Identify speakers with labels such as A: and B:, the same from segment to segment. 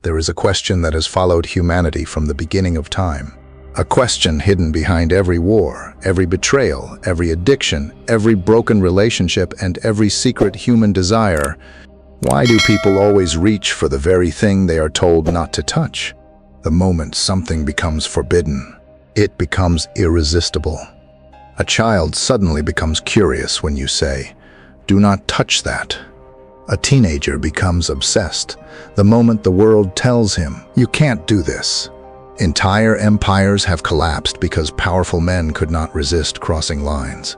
A: there is a question that has followed humanity from the beginning of time. A question hidden behind every war, every betrayal, every addiction, every broken relationship, and every secret human desire. Why do people always reach for the very thing they are told not to touch? The moment something becomes forbidden, it becomes irresistible. A child suddenly becomes curious when you say, "Do not touch that." A teenager becomes obsessed the moment the world tells him, "You can't do this." Entire empires have collapsed because powerful men could not resist crossing lines.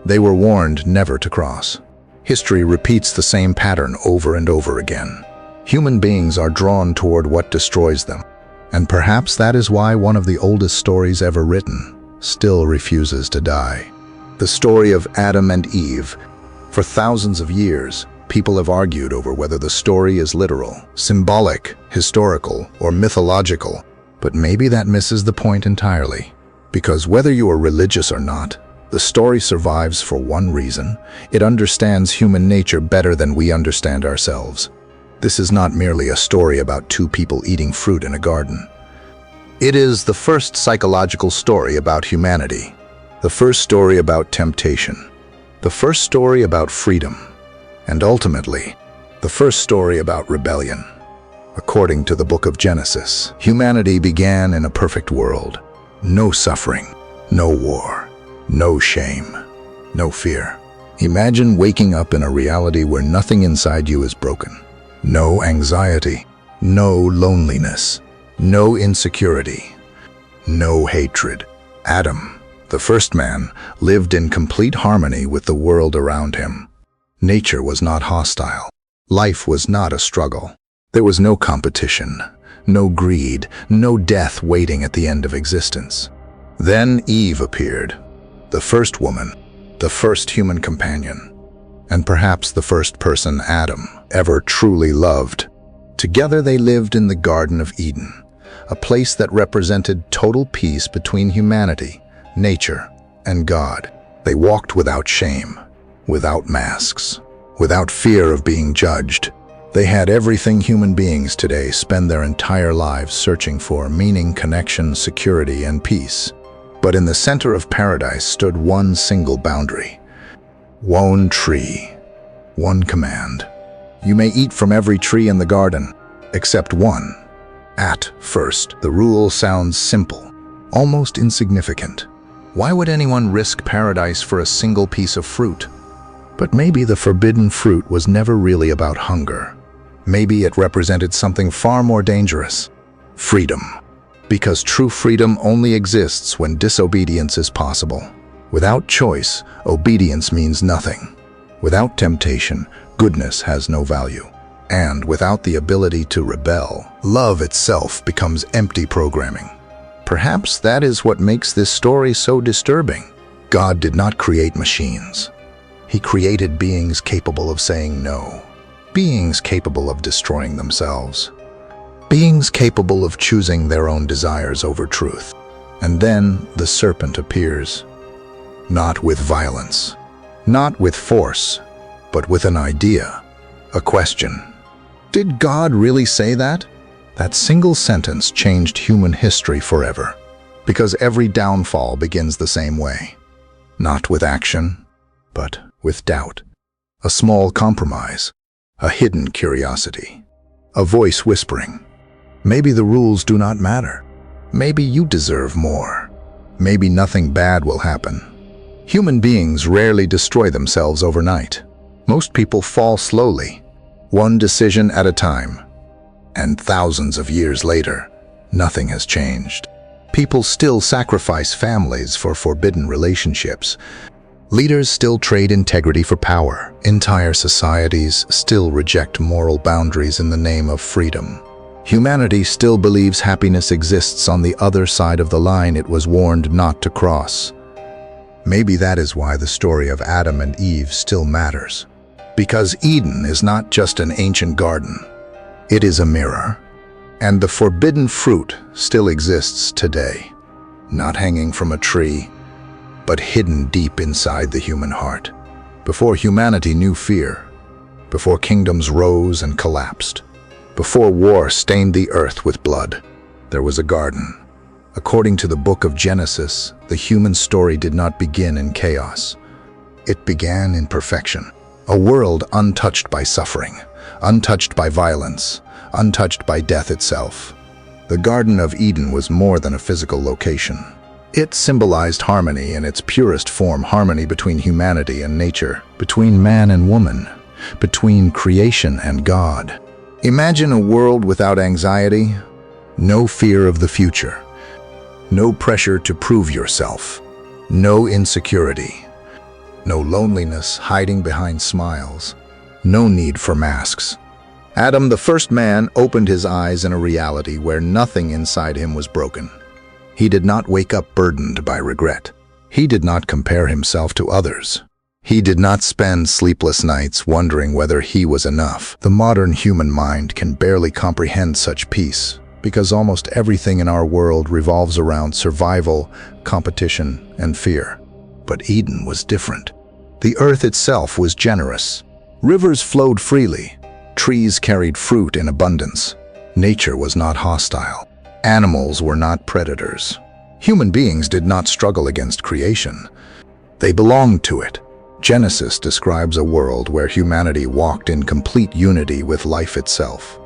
A: They were warned never to cross. History repeats the same pattern over and over again. Human beings are drawn toward what destroys them. And perhaps that is why one of the oldest stories ever written still refuses to die. The story of Adam and Eve. For thousands of years, people have argued over whether the story is literal, symbolic, historical, or mythological. But maybe that misses the point entirely. Because whether you are religious or not, the story survives for one reason: it understands human nature better than we understand ourselves. This is not merely a story about two people eating fruit in a garden. It is the first psychological story about humanity, the first story about temptation, the first story about freedom, and ultimately, the first story about rebellion. According to the book of Genesis, humanity began in a perfect world. No suffering, no war, no shame, no fear. Imagine waking up in a reality where nothing inside you is broken. No anxiety, no loneliness, no insecurity, no hatred. Adam, the first man, lived in complete harmony with the world around him. Nature was not hostile. Life was not a struggle. There was no competition, no greed, no death waiting at the end of existence. Then Eve appeared, the first woman, the first human companion, and perhaps the first person Adam ever truly loved. Together they lived in the Garden of Eden, a place that represented total peace between humanity, nature, and God. They walked without shame, without masks, without fear of being judged. They had everything human beings today spend their entire lives searching for: meaning, connection, security, and peace. But in the center of paradise stood one single boundary. One tree, one command. You may eat from every tree in the garden, except one. At first, the rule sounds simple, almost insignificant. Why would anyone risk paradise for a single piece of fruit? But maybe the forbidden fruit was never really about hunger. Maybe it represented something far more dangerous: freedom. Because true freedom only exists when disobedience is possible. Without choice, obedience means nothing. Without temptation, goodness has no value. And without the ability to rebel, love itself becomes empty programming. Perhaps that is what makes this story so disturbing. God did not create machines. He created beings capable of saying no. Beings capable of destroying themselves. Beings capable of choosing their own desires over truth. And then the serpent appears. Not with violence, not with force, but with an idea, a question. Did God really say that? That single sentence changed human history forever, because every downfall begins the same way. Not with action, but with doubt. A small compromise, a hidden curiosity, a voice whispering, maybe the rules do not matter. Maybe you deserve more. Maybe nothing bad will happen. Human beings rarely destroy themselves overnight. Most people fall slowly, one decision at a time. And thousands of years later, nothing has changed. People still sacrifice families for forbidden relationships. Leaders still trade integrity for power. Entire societies still reject moral boundaries in the name of freedom. Humanity still believes happiness exists on the other side of the line it was warned not to cross. Maybe that is why the story of Adam and Eve still matters. Because Eden is not just an ancient garden. It is a mirror. And the forbidden fruit still exists today. Not hanging from a tree, but hidden deep inside the human heart. Before humanity knew fear, before kingdoms rose and collapsed, before war stained the earth with blood, there was a garden. According to the book of Genesis, the human story did not begin in chaos. It began in perfection, a world untouched by suffering, untouched by violence, untouched by death itself. The Garden of Eden was more than a physical location. It symbolized harmony in its purest form, harmony between humanity and nature, between man and woman, between creation and God. Imagine a world without anxiety, no fear of the future, no pressure to prove yourself, no insecurity, no loneliness hiding behind smiles, no need for masks. Adam, the first man, opened his eyes in a reality where nothing inside him was broken. He did not wake up burdened by regret. He did not compare himself to others. He did not spend sleepless nights wondering whether he was enough. The modern human mind can barely comprehend such peace, because almost everything in our world revolves around survival, competition, and fear. But Eden was different. The earth itself was generous. Rivers flowed freely. Trees carried fruit in abundance. Nature was not hostile. Animals were not predators. Human beings did not struggle against creation. They belonged to it. Genesis describes a world where humanity walked in complete unity with life itself.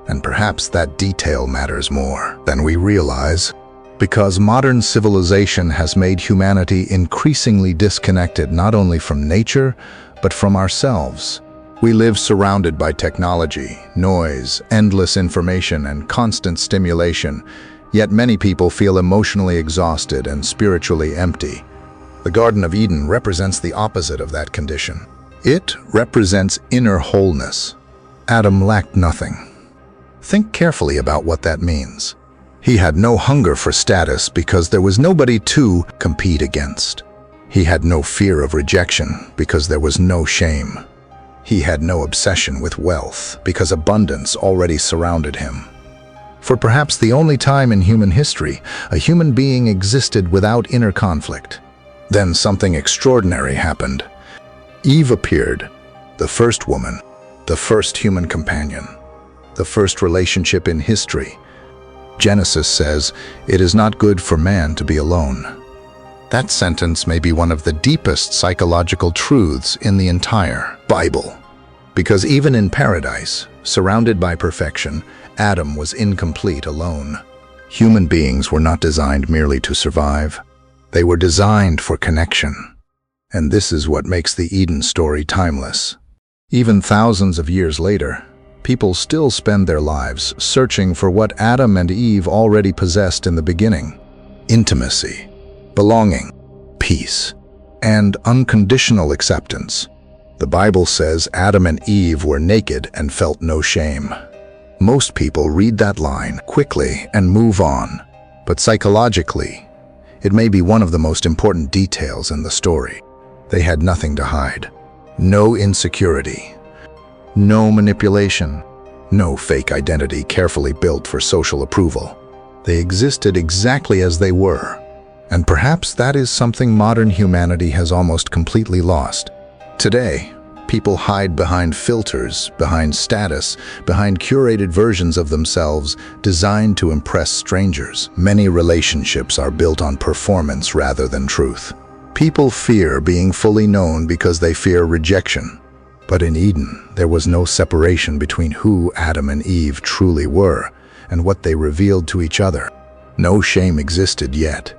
A: And perhaps that detail matters more than we realize, because modern civilization has made humanity increasingly disconnected not only from nature, but from ourselves. We live surrounded by technology, noise, endless information, and constant stimulation, yet many people feel emotionally exhausted and spiritually empty. The Garden of Eden represents the opposite of that condition. It represents inner wholeness. Adam lacked nothing. Think carefully about what that means. He had no hunger for status because there was nobody to compete against. He had no fear of rejection because there was no shame. He had no obsession with wealth because abundance already surrounded him. For perhaps the only time in human history, a human being existed without inner conflict. Then something extraordinary happened. Eve appeared, the first woman, the first human companion, the first relationship in history. Genesis says, "It is not good for man to be alone." That sentence may be one of the deepest psychological truths in the entire Bible. Because even in paradise, surrounded by perfection, Adam was incomplete alone. Human beings were not designed merely to survive. They were designed for connection. And this is what makes the Eden story timeless. Even thousands of years later, people still spend their lives searching for what Adam and Eve already possessed in the beginning: intimacy, belonging, peace, and unconditional acceptance. The Bible says Adam and Eve were naked and felt no shame. Most people read that line quickly and move on, but psychologically, it may be one of the most important details in the story. They had nothing to hide. No insecurity, no manipulation, no fake identity carefully built for social approval. They existed exactly as they were. And perhaps that is something modern humanity has almost completely lost. Today, people hide behind filters, behind status, behind curated versions of themselves designed to impress strangers. Many relationships are built on performance rather than truth. People fear being fully known because they fear rejection. But in Eden, there was no separation between who Adam and Eve truly were and what they revealed to each other. No shame existed yet.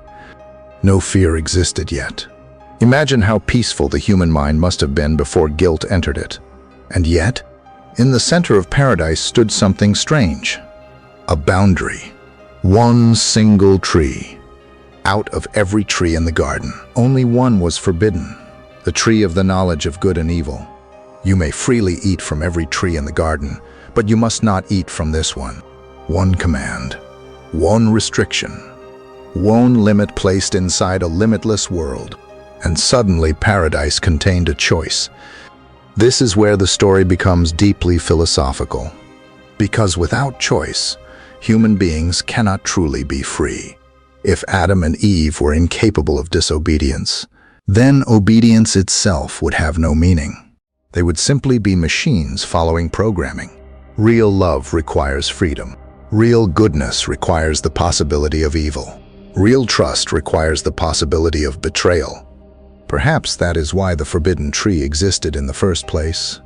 A: No fear existed yet. Imagine how peaceful the human mind must have been before guilt entered it. And yet, in the center of paradise stood something strange. A boundary. One single tree. Out of every tree in the garden, only one was forbidden. The tree of the knowledge of good and evil. You may freely eat from every tree in the garden, but you must not eat from this one. One command. One restriction. One limit placed inside a limitless world. And suddenly paradise contained a choice. This is where the story becomes deeply philosophical. Because without choice, human beings cannot truly be free. If Adam and Eve were incapable of disobedience, then obedience itself would have no meaning. They would simply be machines following programming. Real love requires freedom. Real goodness requires the possibility of evil. Real trust requires the possibility of betrayal. Perhaps that is why the forbidden tree existed in the first place.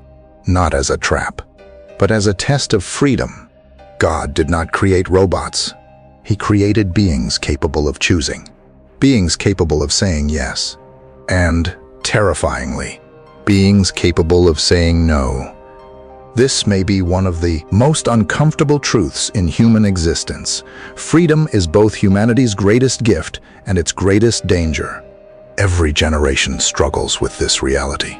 A: Not as a trap, but as a test of freedom. God did not create robots. He created beings capable of choosing. Beings capable of saying yes. And, terrifyingly, beings capable of saying no. This may be one of the most uncomfortable truths in human existence. Freedom is both humanity's greatest gift and its greatest danger. Every generation struggles with this reality.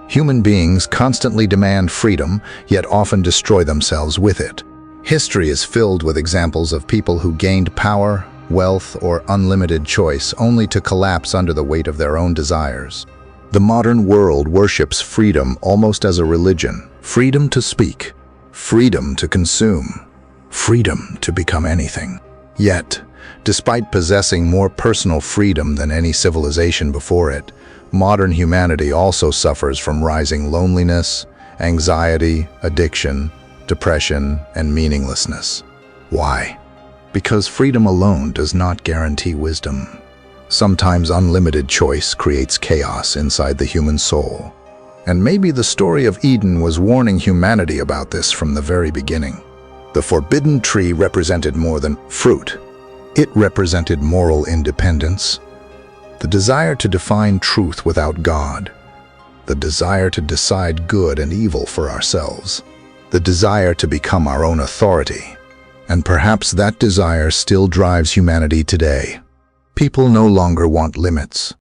A: Human beings constantly demand freedom, yet often destroy themselves with it. History is filled with examples of people who gained power, wealth, or unlimited choice only to collapse under the weight of their own desires. The modern world worships freedom almost as a religion. Freedom to speak, freedom to consume, freedom to become anything. Yet, despite possessing more personal freedom than any civilization before it, modern humanity also suffers from rising loneliness, anxiety, addiction, depression, and meaninglessness. Why? Because freedom alone does not guarantee wisdom. Sometimes unlimited choice creates chaos inside the human soul. And maybe the story of Eden was warning humanity about this from the very beginning. The forbidden tree represented more than fruit. It represented moral independence, the desire to define truth without God, the desire to decide good and evil for ourselves, the desire to become our own authority. And perhaps that desire still drives humanity today. People no longer want limits.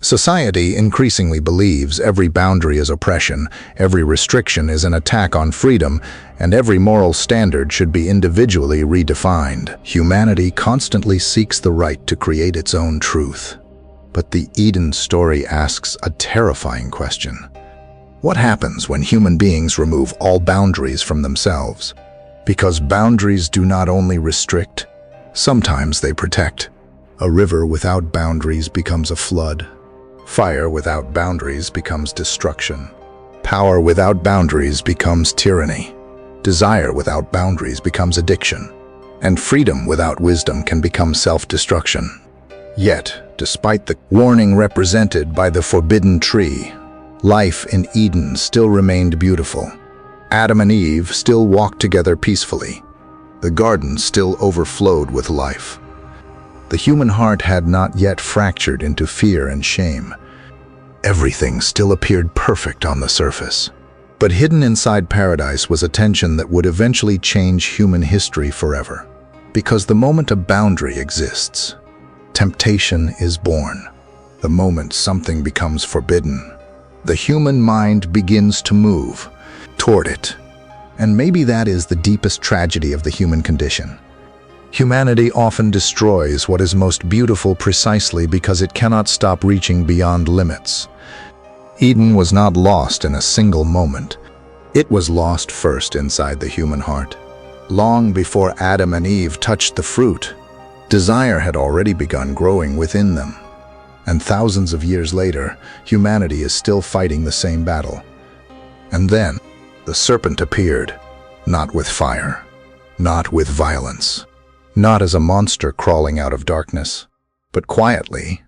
A: Society increasingly believes every boundary is oppression, every restriction is an attack on freedom, and every moral standard should be individually redefined. Humanity constantly seeks the right to create its own truth. But the Eden story asks a terrifying question. What happens when human beings remove all boundaries from themselves? Because boundaries do not only restrict, sometimes they protect. A river without boundaries becomes a flood. Fire without boundaries becomes destruction. Power without boundaries becomes tyranny. Desire without boundaries becomes addiction. And freedom without wisdom can become self-destruction. Yet, despite the warning represented by the forbidden tree, life in Eden still remained beautiful. Adam and Eve still walked together peacefully. The garden still overflowed with life. The human heart had not yet fractured into fear and shame. Everything still appeared perfect on the surface. But hidden inside paradise was a tension that would eventually change human history forever. Because the moment a boundary exists, temptation is born. The moment something becomes forbidden, the human mind begins to move toward it. And maybe that is the deepest tragedy of the human condition. Humanity often destroys what is most beautiful precisely because it cannot stop reaching beyond limits. Eden was not lost in a single moment. It was lost first inside the human heart. Long before Adam and Eve touched the fruit, desire had already begun growing within them. And thousands of years later, humanity is still fighting the same battle. And then, the serpent appeared, not with fire, not with violence. Not as a monster crawling out of darkness, but quietly,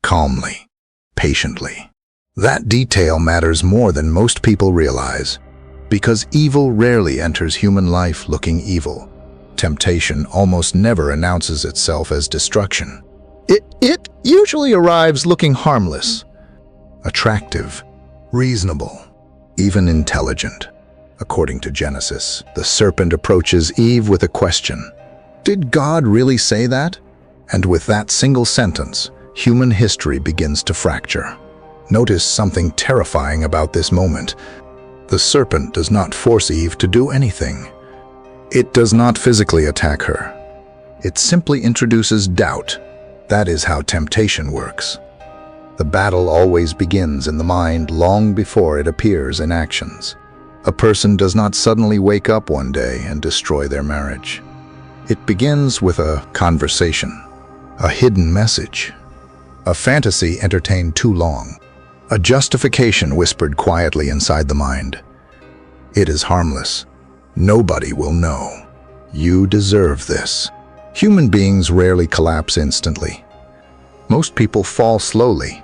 A: calmly, patiently. That detail matters more than most people realize, because evil rarely enters human life looking evil. Temptation almost never announces itself as destruction. It usually arrives looking harmless, attractive, reasonable, even intelligent. According to Genesis, the serpent approaches Eve with a question. Did God really say that? And with that single sentence, human history begins to fracture. Notice something terrifying about this moment. The serpent does not force Eve to do anything. It does not physically attack her. It simply introduces doubt. That is how temptation works. The battle always begins in the mind long before it appears in actions. A person does not suddenly wake up one day and destroy their marriage. It begins with a conversation, a hidden message, a fantasy entertained too long, a justification whispered quietly inside the mind. It is harmless, Nobody will know. You deserve this. Human beings rarely collapse instantly. Most people fall slowly,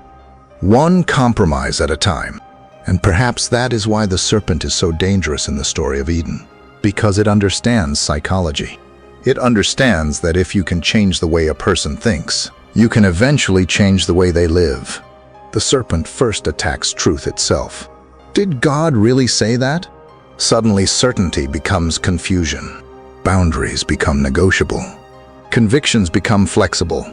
A: one compromise at a time. And perhaps that is why the serpent is so dangerous in the story of Eden, because it understands psychology. It understands that if you can change the way a person thinks, you can eventually change the way they live. The serpent first attacks truth itself. Did God really say that? Suddenly, certainty becomes confusion. Boundaries become negotiable. Convictions become flexible.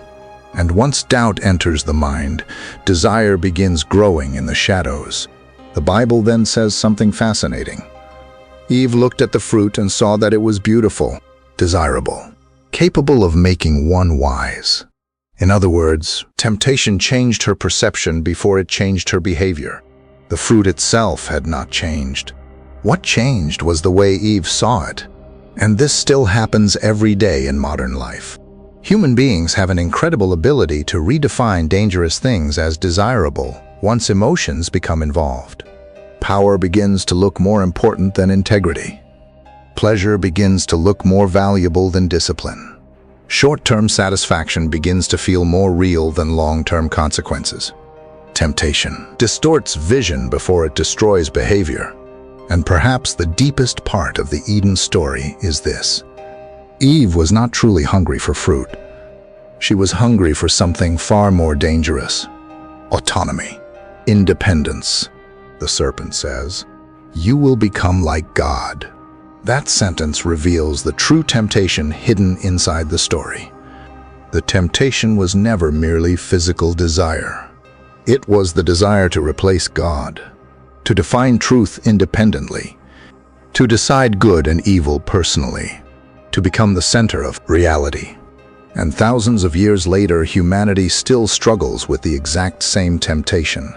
A: And once doubt enters the mind, desire begins growing in the shadows. The Bible then says something fascinating. Eve looked at the fruit and saw that it was beautiful, desirable, capable of making one wise. In other words, temptation changed her perception before it changed her behavior. The fruit itself had not changed. What changed was the way Eve saw it. And this still happens every day in modern life. Human beings have an incredible ability to redefine dangerous things as desirable once emotions become involved. Power begins to look more important than integrity. Pleasure begins to look more valuable than discipline. Short-term satisfaction begins to feel more real than long-term consequences. Temptation distorts vision before it destroys behavior. And perhaps the deepest part of the Eden story is this. Eve was not truly hungry for fruit. She was hungry for something far more dangerous. Autonomy. Independence. The serpent says, "You will become like God." That sentence reveals the true temptation hidden inside the story. The temptation was never merely physical desire. It was the desire to replace God, to define truth independently, to decide good and evil personally, to become the center of reality. And thousands of years later, humanity still struggles with the exact same temptation.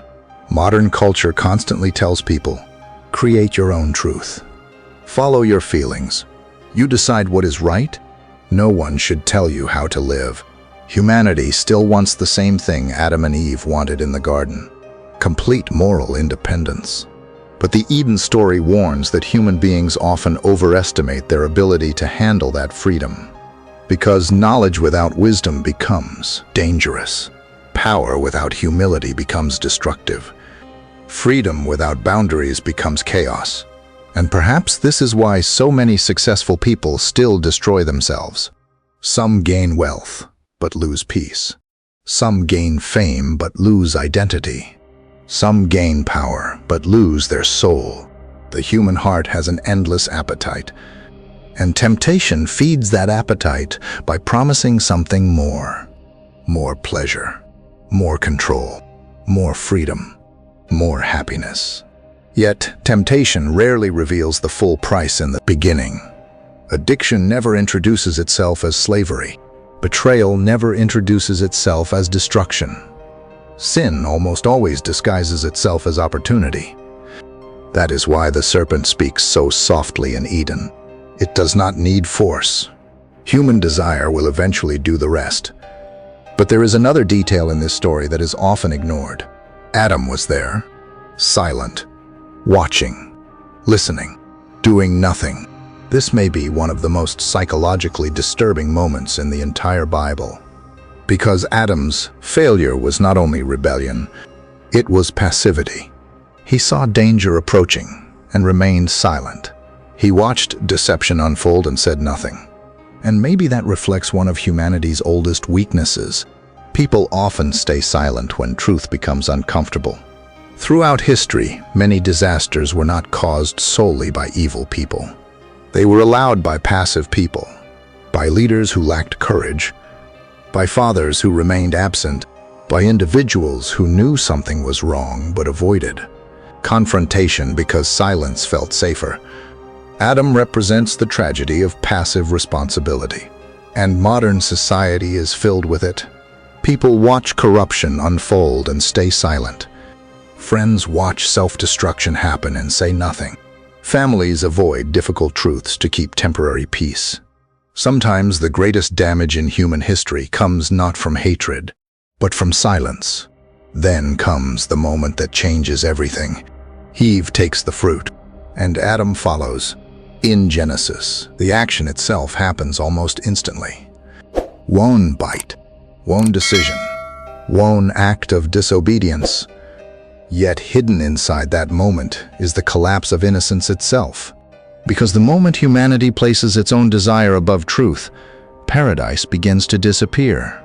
A: Modern culture constantly tells people, create your own truth. Follow your feelings. You decide what is right. No one should tell you how to live. Humanity still wants the same thing Adam and Eve wanted in the garden: complete moral independence. But the Eden story warns that human beings often overestimate their ability to handle that freedom. Because knowledge without wisdom becomes dangerous. Power without humility becomes destructive. Freedom without boundaries becomes chaos. And perhaps this is why so many successful people still destroy themselves. Some gain wealth, but lose peace. Some gain fame, but lose identity. Some gain power, but lose their soul. The human heart has an endless appetite. And temptation feeds that appetite by promising something more. More pleasure, more control, more freedom, more happiness. Yet, temptation rarely reveals the full price in the beginning. Addiction never introduces itself as slavery. Betrayal never introduces itself as destruction. Sin almost always disguises itself as opportunity. That is why the serpent speaks so softly in Eden. It does not need force. Human desire will eventually do the rest. But there is another detail in this story that is often ignored. Adam was there, silent, watching, listening, doing nothing. This may be one of the most psychologically disturbing moments in the entire Bible. Because Adam's failure was not only rebellion, it was passivity. He saw danger approaching and remained silent. He watched deception unfold and said nothing. And maybe that reflects one of humanity's oldest weaknesses. People often stay silent when truth becomes uncomfortable. Throughout history, many disasters were not caused solely by evil people. They were allowed by passive people, by leaders who lacked courage, by fathers who remained absent, by individuals who knew something was wrong but avoided confrontation because silence felt safer. Adam represents the tragedy of passive responsibility, and modern society is filled with it. People watch corruption unfold and stay silent. Friends watch self-destruction happen and say nothing. Families avoid difficult truths to keep temporary peace. Sometimes the greatest damage in human history comes not from hatred, but from silence. Then comes the moment that changes everything. Eve takes the fruit, and Adam follows. In Genesis, the action itself happens almost instantly. One bite, one decision, one act of disobedience. Yet hidden inside that moment is the collapse of innocence itself. Because the moment humanity places its own desire above truth, paradise begins to disappear.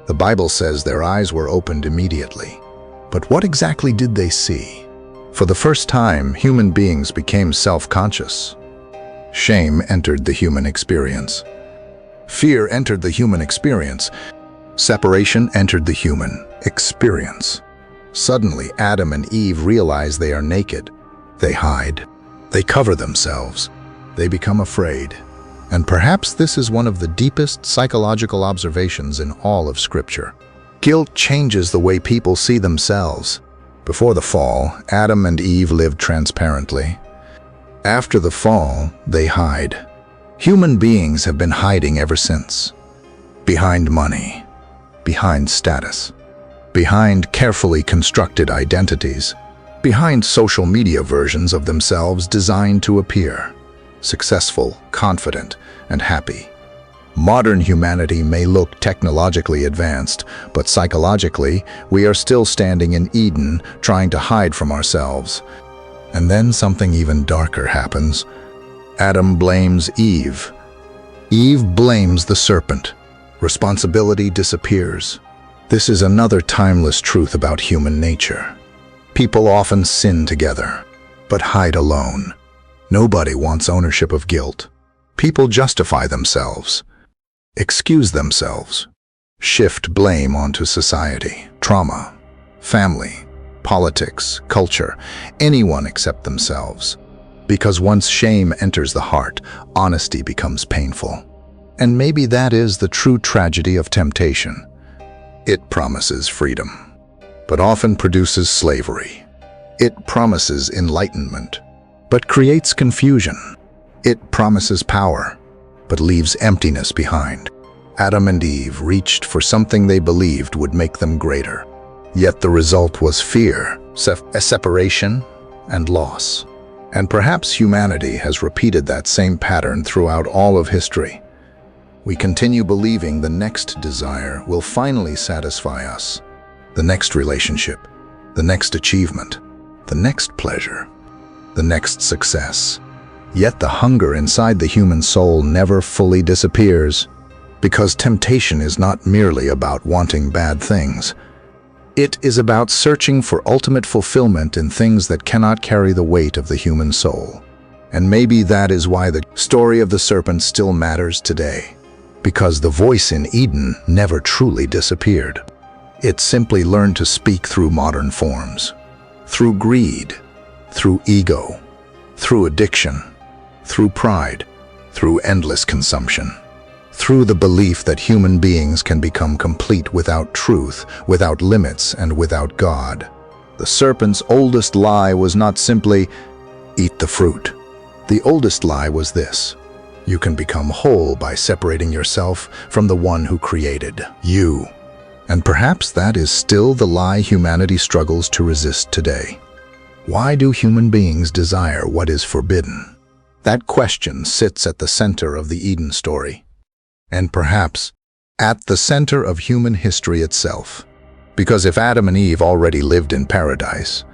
A: The Bible says their eyes were opened immediately. But what exactly did they see? For the first time, human beings became self-conscious. Shame entered the human experience. Fear entered the human experience. Separation entered the human experience. Suddenly, Adam and Eve realize they are naked. They hide. They cover themselves. They become afraid. And perhaps this is one of the deepest psychological observations in all of Scripture. Guilt changes the way people see themselves. Before the fall, Adam and Eve lived transparently. After the fall, they hide. Human beings have been hiding ever since. Behind money, behind status, behind carefully constructed identities, behind social media versions of themselves designed to appear successful, confident, and happy. Modern humanity may look technologically advanced, but psychologically, we are still standing in Eden, trying to hide from ourselves. And then something even darker happens. Adam blames Eve. Eve blames the serpent. Responsibility disappears. This is another timeless truth about human nature. People often sin together, but hide alone. Nobody wants ownership of guilt. People justify themselves, excuse themselves, shift blame onto society, trauma, family, politics, culture, anyone except themselves. Because once shame enters the heart, honesty becomes painful. And maybe that is the true tragedy of temptation. It promises freedom, but often produces slavery. It promises enlightenment, but creates confusion. It promises power, but leaves emptiness behind. Adam and Eve reached for something they believed would make them greater. Yet the result was fear, separation, and loss. And perhaps humanity has repeated that same pattern throughout all of history. We continue believing the next desire will finally satisfy us. The next relationship, the next achievement, the next pleasure, the next success. Yet the hunger inside the human soul never fully disappears, because temptation is not merely about wanting bad things. It is about searching for ultimate fulfillment in things that cannot carry the weight of the human soul. And maybe that is why the story of the serpent still matters today, because the voice in Eden never truly disappeared. It simply learned to speak through modern forms, through greed, through ego, through addiction, through pride, through endless consumption, through the belief that human beings can become complete without truth, without limits, and without God. The serpent's oldest lie was not simply, "Eat the fruit." The oldest lie was this: you can become whole by separating yourself from the one who created you. And perhaps that is still the lie humanity struggles to resist today. Why do human beings desire what is forbidden? That question sits at the center of the Eden story. And perhaps at the center of human history itself. Because if Adam and Eve already lived in paradise,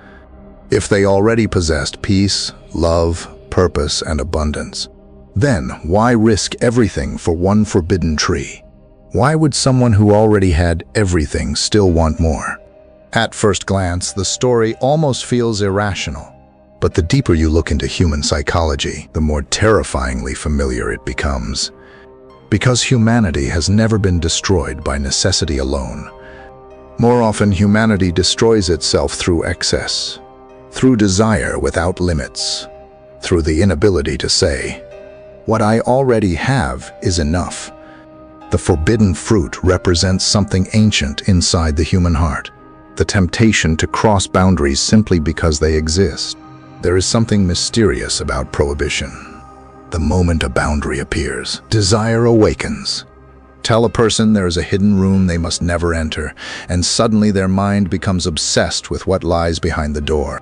A: if they already possessed peace, love, purpose, and abundance, then why risk everything for one forbidden tree? Why would someone who already had everything still want more? At first glance, the story almost feels irrational. But the deeper you look into human psychology, the more terrifyingly familiar it becomes. Because humanity has never been destroyed by necessity alone. More often, humanity destroys itself through excess, through desire without limits, through the inability to say, "What I already have is enough." The forbidden fruit represents something ancient inside the human heart, the temptation to cross boundaries simply because they exist. There is something mysterious about prohibition. The moment a boundary appears, desire awakens. Tell a person there is a hidden room they must never enter, and suddenly their mind becomes obsessed with what lies behind the door.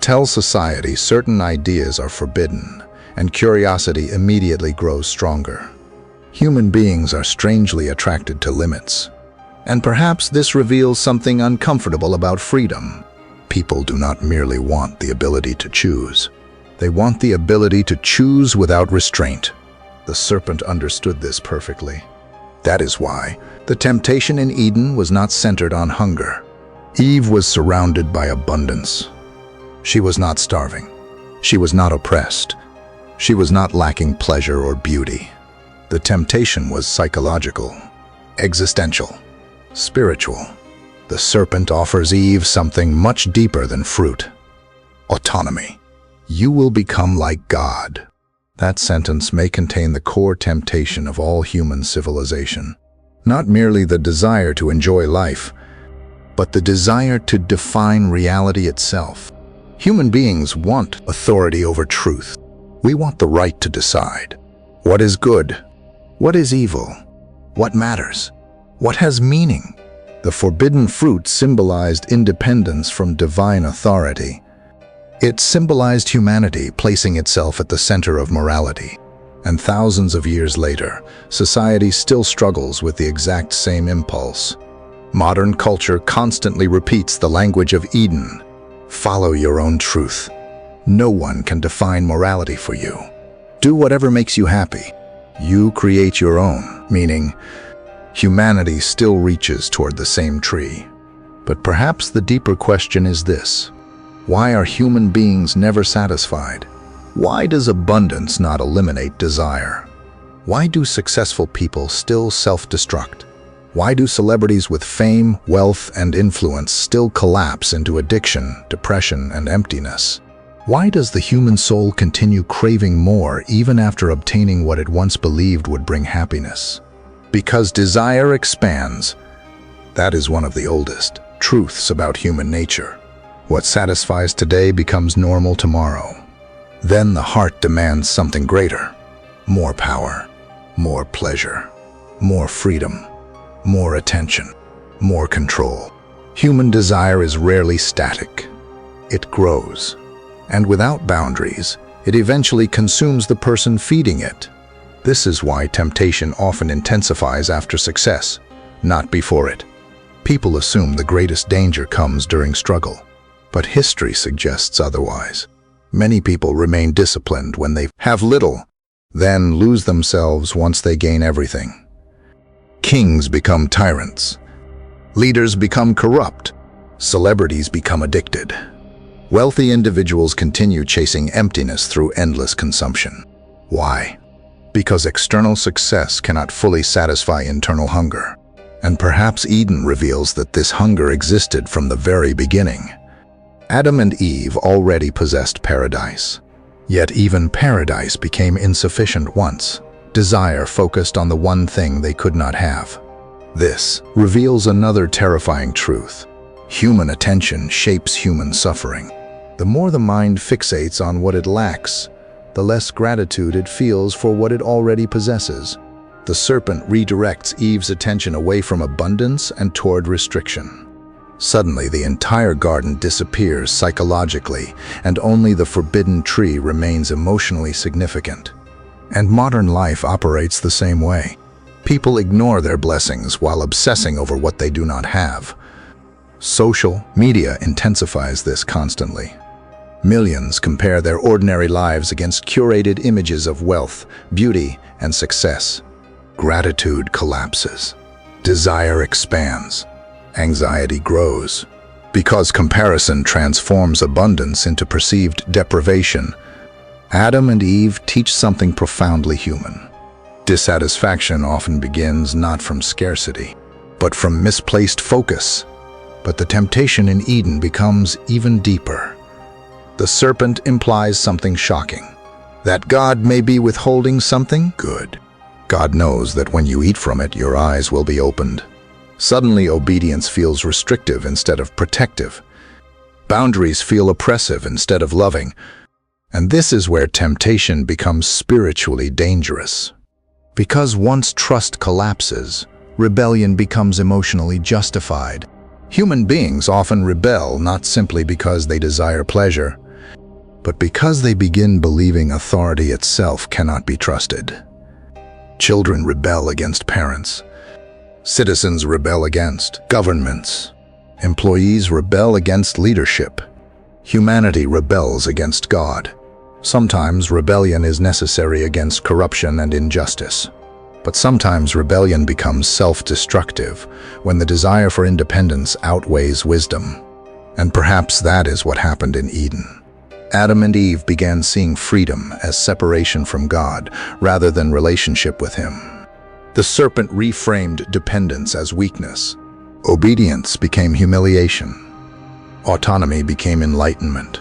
A: Tell society certain ideas are forbidden, and curiosity immediately grows stronger. Human beings are strangely attracted to limits. And perhaps this reveals something uncomfortable about freedom. People do not merely want the ability to choose. They want the ability to choose without restraint. The serpent understood this perfectly. That is why the temptation in Eden was not centered on hunger. Eve was surrounded by abundance. She was not starving. She was not oppressed. She was not lacking pleasure or beauty. The temptation was psychological, existential, spiritual. The serpent offers Eve something much deeper than fruit: autonomy. You will become like God. That sentence may contain the core temptation of all human civilization. Not merely the desire to enjoy life, but the desire to define reality itself. Human beings want authority over truth. We want the right to decide. What is good? What is evil? What matters? What has meaning? The forbidden fruit symbolized independence from divine authority. It symbolized humanity placing itself at the center of morality. And thousands of years later, society still struggles with the exact same impulse. Modern culture constantly repeats the language of Eden. Follow your own truth. No one can define morality for you. Do whatever makes you happy. You create your own, meaning humanity still reaches toward the same tree. But perhaps the deeper question is this: why are human beings never satisfied? Why does abundance not eliminate desire? Why do successful people still self-destruct? Why do celebrities with fame, wealth, and influence still collapse into addiction, depression, and emptiness? Why does the human soul continue craving more even after obtaining what it once believed would bring happiness? Because desire expands. That is one of the oldest truths about human nature. What satisfies today becomes normal tomorrow. Then the heart demands something greater: more power, more pleasure, more freedom, more attention, more control. Human desire is rarely static. It grows. And without boundaries, it eventually consumes the person feeding it. This is why temptation often intensifies after success, not before it. People assume the greatest danger comes during struggle, but history suggests otherwise. Many people remain disciplined when they have little, then lose themselves once they gain everything. Kings become tyrants. Leaders become corrupt. Celebrities become addicted. Wealthy individuals continue chasing emptiness through endless consumption. Why? Because external success cannot fully satisfy internal hunger. And perhaps Eden reveals that this hunger existed from the very beginning. Adam and Eve already possessed paradise. Yet even paradise became insufficient once desire focused on the one thing they could not have. This reveals another terrifying truth. Human attention shapes human suffering. The more the mind fixates on what it lacks, the less gratitude it feels for what it already possesses. The serpent redirects Eve's attention away from abundance and toward restriction. Suddenly, the entire garden disappears psychologically, and only the forbidden tree remains emotionally significant. And modern life operates the same way. People ignore their blessings while obsessing over what they do not have. Social media intensifies this constantly. Millions compare their ordinary lives against curated images of wealth, beauty, and success. Gratitude collapses. Desire expands. Anxiety grows. Because comparison transforms abundance into perceived deprivation, Adam and Eve teach something profoundly human. Dissatisfaction often begins not from scarcity, but from misplaced focus. But the temptation in Eden becomes even deeper. The serpent implies something shocking, that God may be withholding something good. God knows that when you eat from it, your eyes will be opened. Suddenly, obedience feels restrictive instead of protective. Boundaries feel oppressive instead of loving. And this is where temptation becomes spiritually dangerous. Because once trust collapses, rebellion becomes emotionally justified. Human beings often rebel not simply because they desire pleasure, but because they begin believing authority itself cannot be trusted. Children rebel against parents. Citizens rebel against governments. Employees rebel against leadership. Humanity rebels against God. Sometimes rebellion is necessary against corruption and injustice. But sometimes rebellion becomes self-destructive when the desire for independence outweighs wisdom. And perhaps that is what happened in Eden. Adam and Eve began seeing freedom as separation from God rather than relationship with Him. The serpent reframed dependence as weakness. Obedience became humiliation. Autonomy became enlightenment.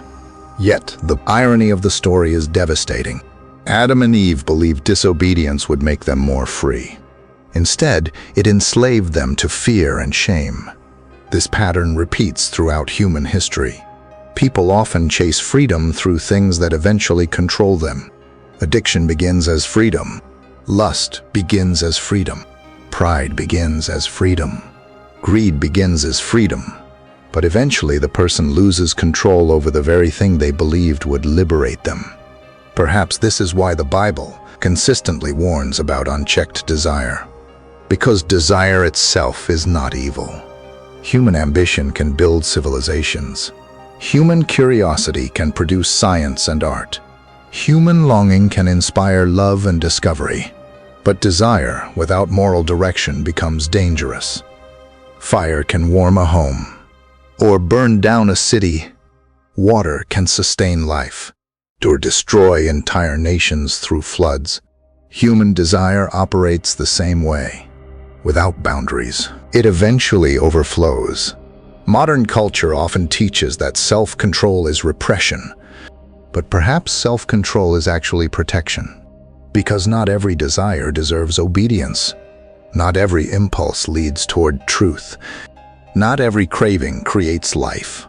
A: Yet, the irony of the story is devastating. Adam and Eve believed disobedience would make them more free. Instead, it enslaved them to fear and shame. This pattern repeats throughout human history. People often chase freedom through things that eventually control them. Addiction begins as freedom. Lust begins as freedom. Pride begins as freedom. Greed begins as freedom. But eventually the person loses control over the very thing they believed would liberate them. Perhaps this is why the Bible consistently warns about unchecked desire. Because desire itself is not evil. Human ambition can build civilizations. Human curiosity can produce science and art. Human longing can inspire love and discovery. But desire without moral direction becomes dangerous. Fire can warm a home or burn down a city. Water can sustain life or destroy entire nations through floods. Human desire operates the same way. Without boundaries, it eventually overflows. Modern culture often teaches that self-control is repression, but perhaps self-control is actually protection. Because not every desire deserves obedience. Not every impulse leads toward truth. Not every craving creates life.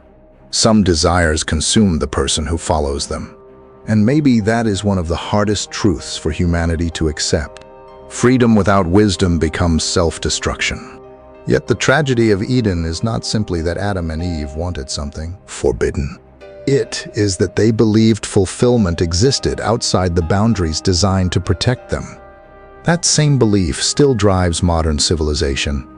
A: Some desires consume the person who follows them. And maybe that is one of the hardest truths for humanity to accept. Freedom without wisdom becomes self-destruction. Yet the tragedy of Eden is not simply that Adam and Eve wanted something forbidden. It is that they believed fulfillment existed outside the boundaries designed to protect them. That same belief still drives modern civilization.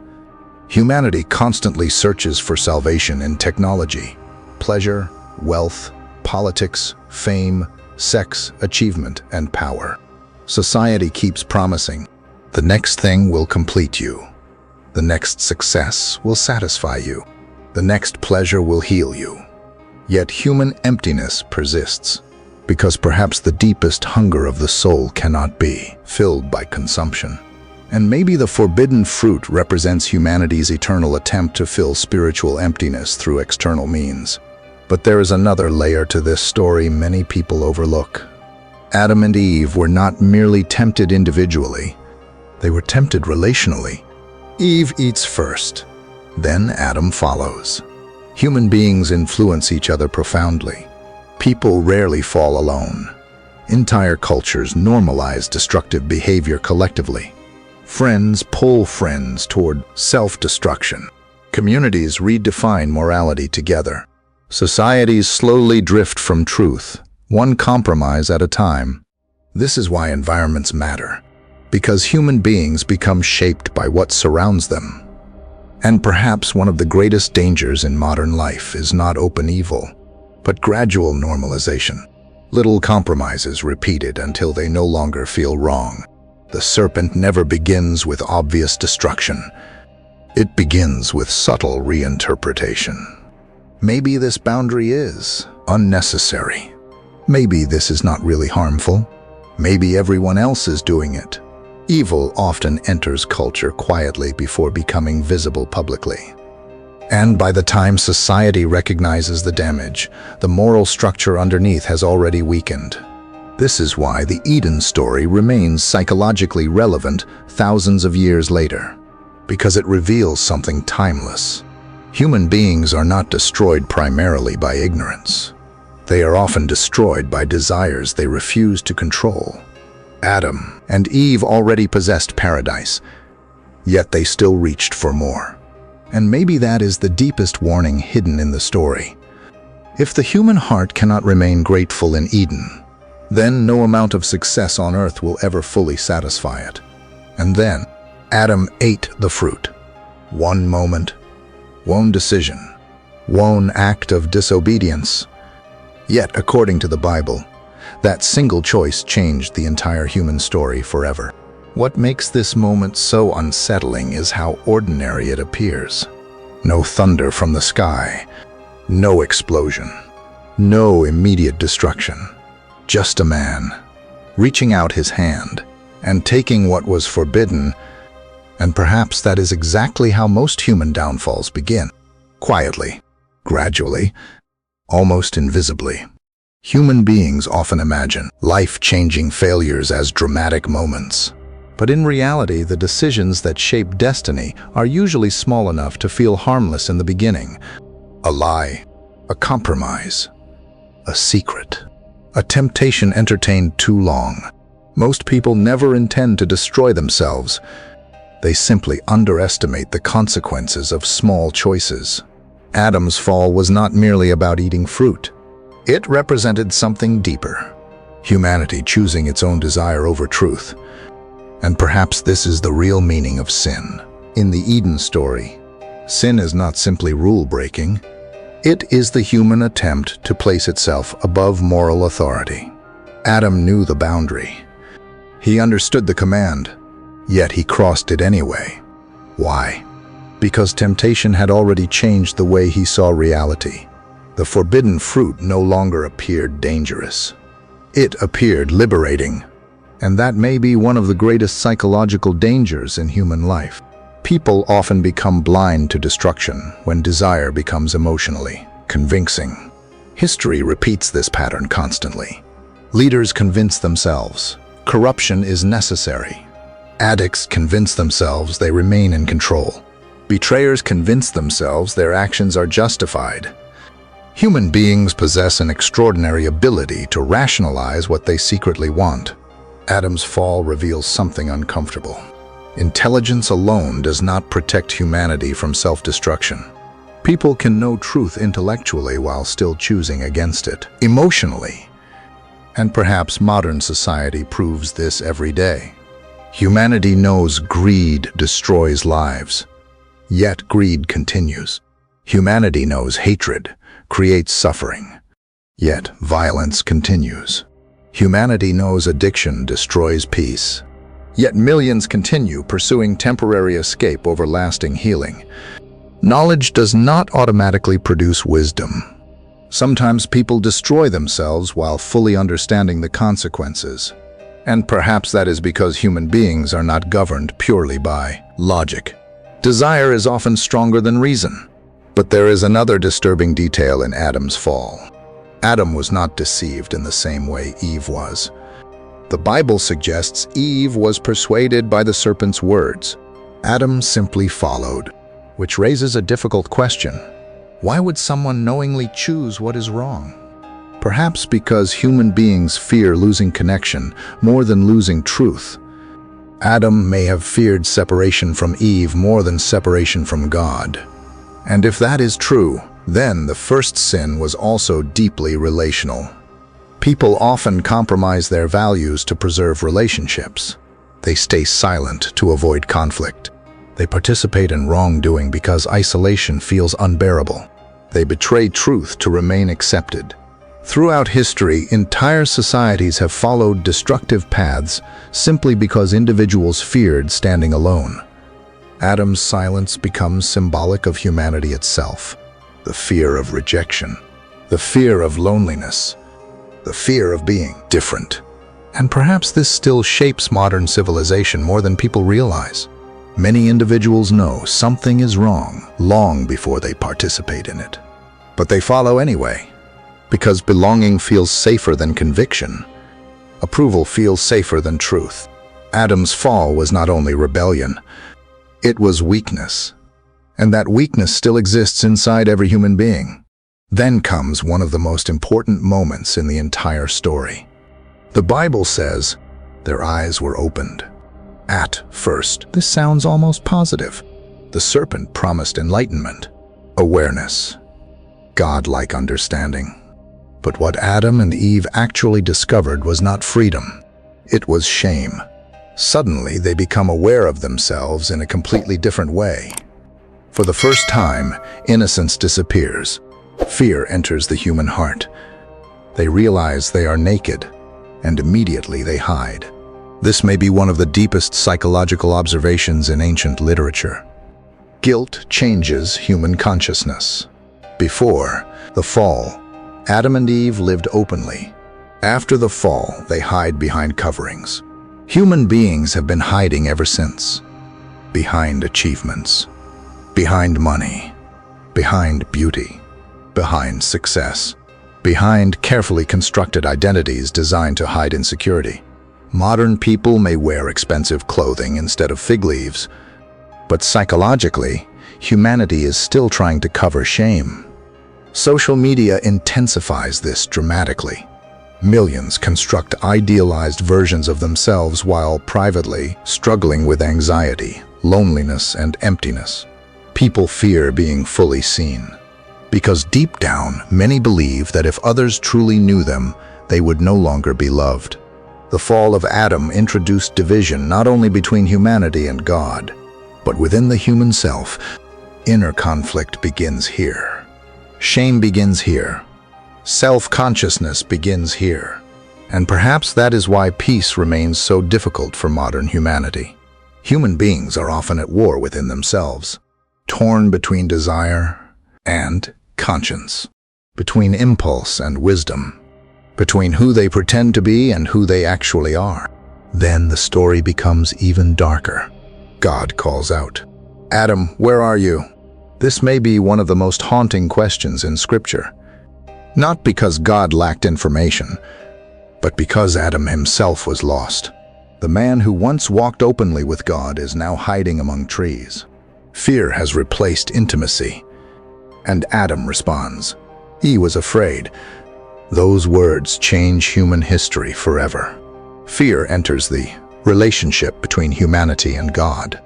A: Humanity constantly searches for salvation in technology, pleasure, wealth, politics, fame, sex, achievement, and power. Society keeps promising, the next thing will complete you. The next success will satisfy you. The next pleasure will heal you. Yet human emptiness persists, because perhaps the deepest hunger of the soul cannot be filled by consumption. And maybe the forbidden fruit represents humanity's eternal attempt to fill spiritual emptiness through external means. But there is another layer to this story many people overlook. Adam and Eve were not merely tempted individually, they were tempted relationally. Eve eats first, then Adam follows. Human beings influence each other profoundly. People rarely fall alone. Entire cultures normalize destructive behavior collectively. Friends pull friends toward self-destruction. Communities redefine morality together. Societies slowly drift from truth, one compromise at a time. This is why environments matter, because human beings become shaped by what surrounds them. And perhaps one of the greatest dangers in modern life is not open evil, but gradual normalization. Little compromises repeated until they no longer feel wrong. The serpent never begins with obvious destruction. It begins with subtle reinterpretation. Maybe this boundary is unnecessary. Maybe this is not really harmful. Maybe everyone else is doing it. Evil often enters culture quietly before becoming visible publicly. And by the time society recognizes the damage, the moral structure underneath has already weakened. This is why the Eden story remains psychologically relevant thousands of years later, because it reveals something timeless. Human beings are not destroyed primarily by ignorance. They are often destroyed by desires they refuse to control. Adam and Eve already possessed paradise, yet they still reached for more. And maybe that is the deepest warning hidden in the story. If the human heart cannot remain grateful in Eden, then no amount of success on earth will ever fully satisfy it. And then, Adam ate the fruit. One moment, one decision, one act of disobedience. Yet, according to the Bible, that single choice changed the entire human story forever. What makes this moment so unsettling is how ordinary it appears. No thunder from the sky, no explosion, no immediate destruction. Just a man, reaching out his hand and taking what was forbidden, and perhaps that is exactly how most human downfalls begin. Quietly, gradually, almost invisibly. Human beings often imagine life-changing failures as dramatic moments. But in reality, the decisions that shape destiny are usually small enough to feel harmless in the beginning. A lie, a compromise, a secret, a temptation entertained too long. Most people never intend to destroy themselves. They simply underestimate the consequences of small choices. Adam's fall was not merely about eating fruit. It represented something deeper. Humanity choosing its own desire over truth. And perhaps this is the real meaning of sin. In the Eden story, sin is not simply rule-breaking. It is the human attempt to place itself above moral authority. Adam knew the boundary. He understood the command, yet he crossed it anyway. Why? Because temptation had already changed the way he saw reality. The forbidden fruit no longer appeared dangerous. It appeared liberating. And that may be one of the greatest psychological dangers in human life. People often become blind to destruction when desire becomes emotionally convincing. History repeats this pattern constantly. Leaders convince themselves corruption is necessary. Addicts convince themselves they remain in control. Betrayers convince themselves their actions are justified. Human beings possess an extraordinary ability to rationalize what they secretly want. Adam's fall reveals something uncomfortable. Intelligence alone does not protect humanity from self-destruction. People can know truth intellectually while still choosing against it, emotionally. And perhaps modern society proves this every day. Humanity knows greed destroys lives, yet greed continues. Humanity knows hatred creates suffering, yet violence continues. Humanity knows addiction destroys peace, yet millions continue pursuing temporary escape over lasting healing. Knowledge does not automatically produce wisdom. Sometimes people destroy themselves while fully understanding the consequences. And perhaps that is because human beings are not governed purely by logic. Desire is often stronger than reason. But there is another disturbing detail in Adam's fall. Adam was not deceived in the same way Eve was. The Bible suggests Eve was persuaded by the serpent's words. Adam simply followed, which raises a difficult question. Why would someone knowingly choose what is wrong? Perhaps because human beings fear losing connection more than losing truth. Adam may have feared separation from Eve more than separation from God. And if that is true, then the first sin was also deeply relational. People often compromise their values to preserve relationships. They stay silent to avoid conflict. They participate in wrongdoing because isolation feels unbearable. They betray truth to remain accepted. Throughout history, entire societies have followed destructive paths simply because individuals feared standing alone. Adam's silence becomes symbolic of humanity itself. The fear of rejection, the fear of loneliness, the fear of being different. And perhaps this still shapes modern civilization more than people realize. Many individuals know something is wrong long before they participate in it. But they follow anyway, because belonging feels safer than conviction. Approval feels safer than truth. Adam's fall was not only rebellion, it was weakness. And that weakness still exists inside every human being. Then comes one of the most important moments in the entire story. The Bible says, their eyes were opened. At first, this sounds almost positive. The serpent promised enlightenment, awareness. godlike understanding. But what Adam and Eve actually discovered was not freedom. It was shame. Suddenly, they become aware of themselves in a completely different way. For the first time, innocence disappears. Fear enters the human heart. They realize they are naked, and immediately they hide. This may be one of the deepest psychological observations in ancient literature. Guilt changes human consciousness. Before the fall, Adam and Eve lived openly. After the fall, they hide behind coverings. Human beings have been hiding ever since. Behind achievements, behind money, behind beauty, behind success, behind carefully constructed identities designed to hide insecurity. Modern people may wear expensive clothing instead of fig leaves, but psychologically, humanity is still trying to cover shame. Social media intensifies this dramatically. Millions construct idealized versions of themselves while privately struggling with anxiety, loneliness, and emptiness. People fear being fully seen, because deep down, many believe that if others truly knew them, they would no longer be loved. The fall of Adam introduced division not only between humanity and God, but within the human self. Inner conflict begins here. Shame begins here. Self-consciousness begins here. And perhaps that is why peace remains so difficult for modern humanity. Human beings are often at war within themselves, torn between desire and conscience, between impulse and wisdom, between who they pretend to be and who they actually are. Then the story becomes even darker. God calls out, "Adam, where are you?" This may be one of the most haunting questions in Scripture. Not because God lacked information, but because Adam himself was lost. The man who once walked openly with God is now hiding among trees. Fear has replaced intimacy, and Adam responds. He was afraid. Those words change human history forever. Fear enters the relationship between humanity and God.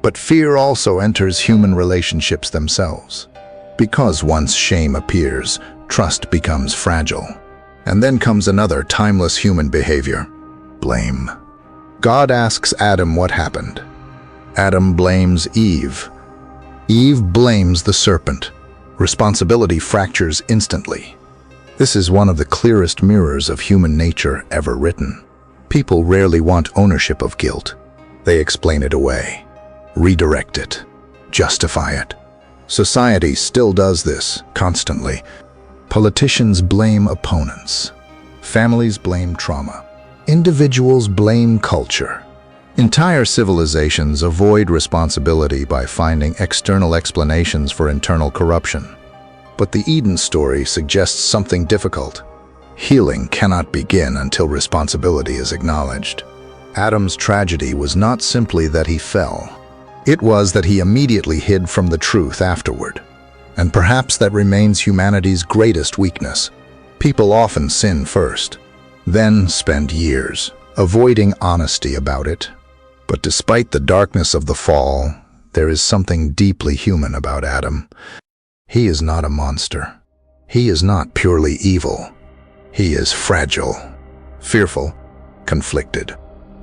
A: But fear also enters human relationships themselves. Because once shame appears, trust becomes fragile. And then comes another timeless human behavior: blame. God asks Adam what happened. Adam blames Eve. Eve blames the serpent. Responsibility fractures instantly. This is one of the clearest mirrors of human nature ever written. People rarely want ownership of guilt. They explain it away, redirect it, justify it. Society still does this constantly. Politicians blame opponents. Families blame trauma. Individuals blame culture. Entire civilizations avoid responsibility by finding external explanations for internal corruption. But the Eden story suggests something difficult. Healing cannot begin until responsibility is acknowledged. Adam's tragedy was not simply that he fell. It was that he immediately hid from the truth afterward. And perhaps that remains humanity's greatest weakness. People often sin first, then spend years avoiding honesty about it. But despite the darkness of the fall, there is something deeply human about Adam. He is not a monster. He is not purely evil. He is fragile, fearful, conflicted,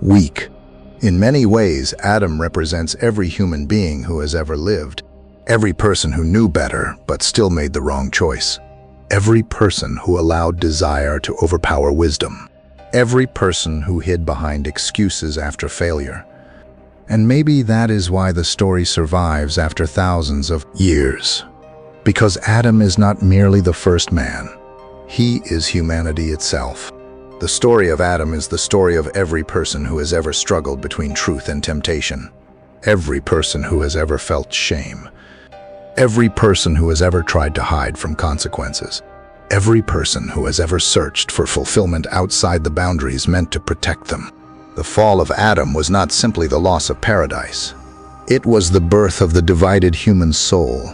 A: weak. In many ways, Adam represents every human being who has ever lived. Every person who knew better but still made the wrong choice. Every person who allowed desire to overpower wisdom. Every person who hid behind excuses after failure. And maybe that is why the story survives after thousands of years. Because Adam is not merely the first man. He is humanity itself. The story of Adam is the story of every person who has ever struggled between truth and temptation. Every person who has ever felt shame. Every person who has ever tried to hide from consequences. Every person who has ever searched for fulfillment outside the boundaries meant to protect them. The fall of Adam was not simply the loss of paradise. It was the birth of the divided human soul.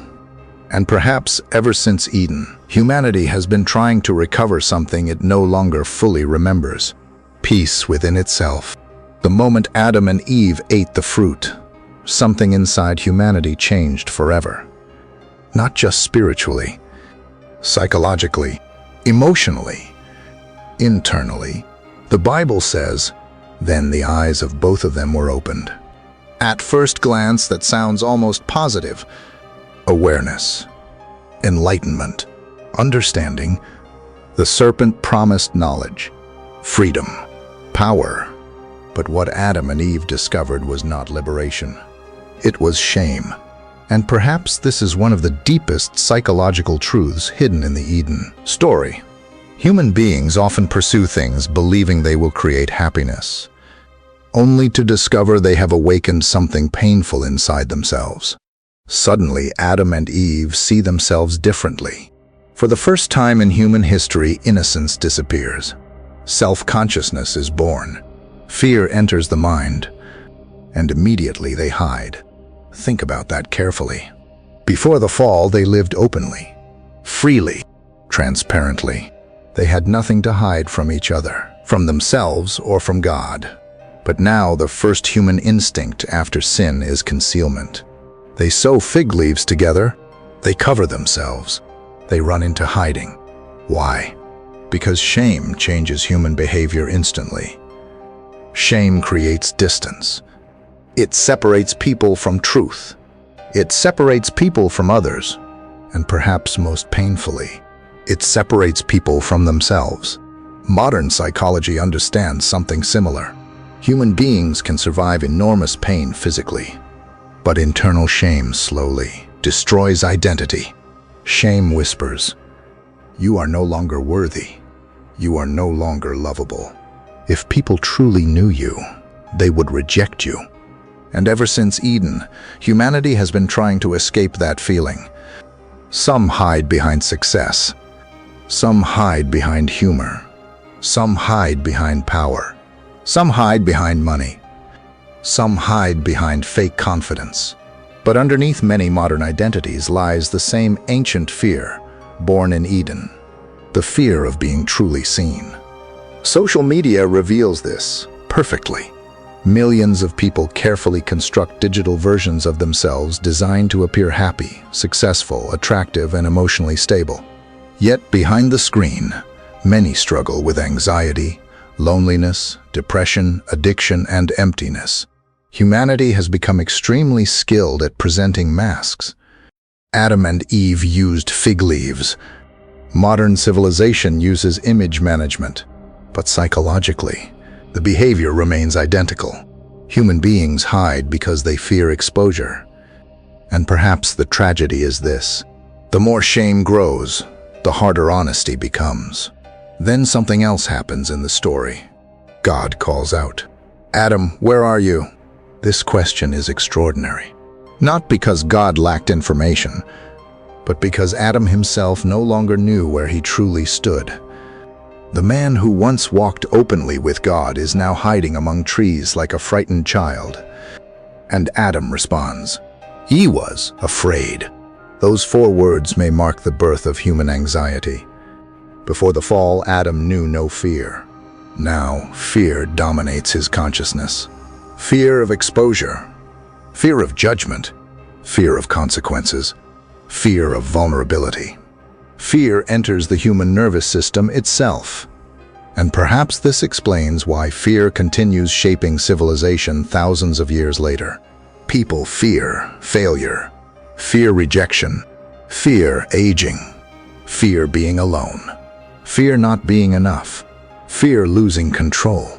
A: And perhaps ever since Eden, humanity has been trying to recover something it no longer fully remembers: peace within itself. The moment Adam and Eve ate the fruit, something inside humanity changed forever. Not just spiritually, psychologically, emotionally, internally. The Bible says, "Then the eyes of both of them were opened." At first glance, that sounds almost positive. Awareness, enlightenment, understanding. The serpent promised knowledge, freedom, power. But what Adam and Eve discovered was not liberation. It was shame. And perhaps this is one of the deepest psychological truths hidden in the Eden story. Human beings often pursue things believing they will create happiness, only to discover they have awakened something painful inside themselves. Suddenly, Adam and Eve see themselves differently. For the first time in human history, innocence disappears. Self-consciousness is born. Fear enters the mind, and immediately they hide. Think about that carefully. Before the fall, they lived openly, freely, transparently. They had nothing to hide from each other, from themselves or from God. But now the first human instinct after sin is concealment. They sew fig leaves together, they cover themselves, they run into hiding. Why? Because shame changes human behavior instantly. Shame creates distance. It separates people from truth. It separates people from others. And perhaps most painfully, it separates people from themselves. Modern psychology understands something similar. Human beings can survive enormous pain physically, but internal shame slowly destroys identity. Shame whispers, "You are no longer worthy. You are no longer lovable." If people truly knew you, they would reject you. And ever since Eden, humanity has been trying to escape that feeling. Some hide behind success. Some hide behind humor. Some hide behind power. Some hide behind money. Some hide behind fake confidence. But underneath many modern identities lies the same ancient fear, born in Eden, the fear of being truly seen. Social media reveals this perfectly. Millions of people carefully construct digital versions of themselves designed to appear happy, successful, attractive, and emotionally stable. Yet behind the screen, many struggle with anxiety, loneliness, depression, addiction, and emptiness. Humanity has become extremely skilled at presenting masks. Adam and Eve used fig leaves. Modern civilization uses image management. But psychologically, the behavior remains identical. Human beings hide because they fear exposure. And perhaps the tragedy is this: the more shame grows, the harder honesty becomes. Then something else happens in the story. God calls out, "Adam, where are you?" This question is extraordinary. Not because God lacked information, but because Adam himself no longer knew where he truly stood. The man who once walked openly with God is now hiding among trees like a frightened child. And Adam responds, "He was afraid." Those 4 words may mark the birth of human anxiety. Before the fall, Adam knew no fear. Now, fear dominates his consciousness. Fear of exposure, fear of judgment, fear of consequences, fear of vulnerability. Fear enters the human nervous system itself. And perhaps this explains why fear continues shaping civilization thousands of years later. People fear failure, fear rejection, fear aging, fear being alone, fear not being enough, fear losing control,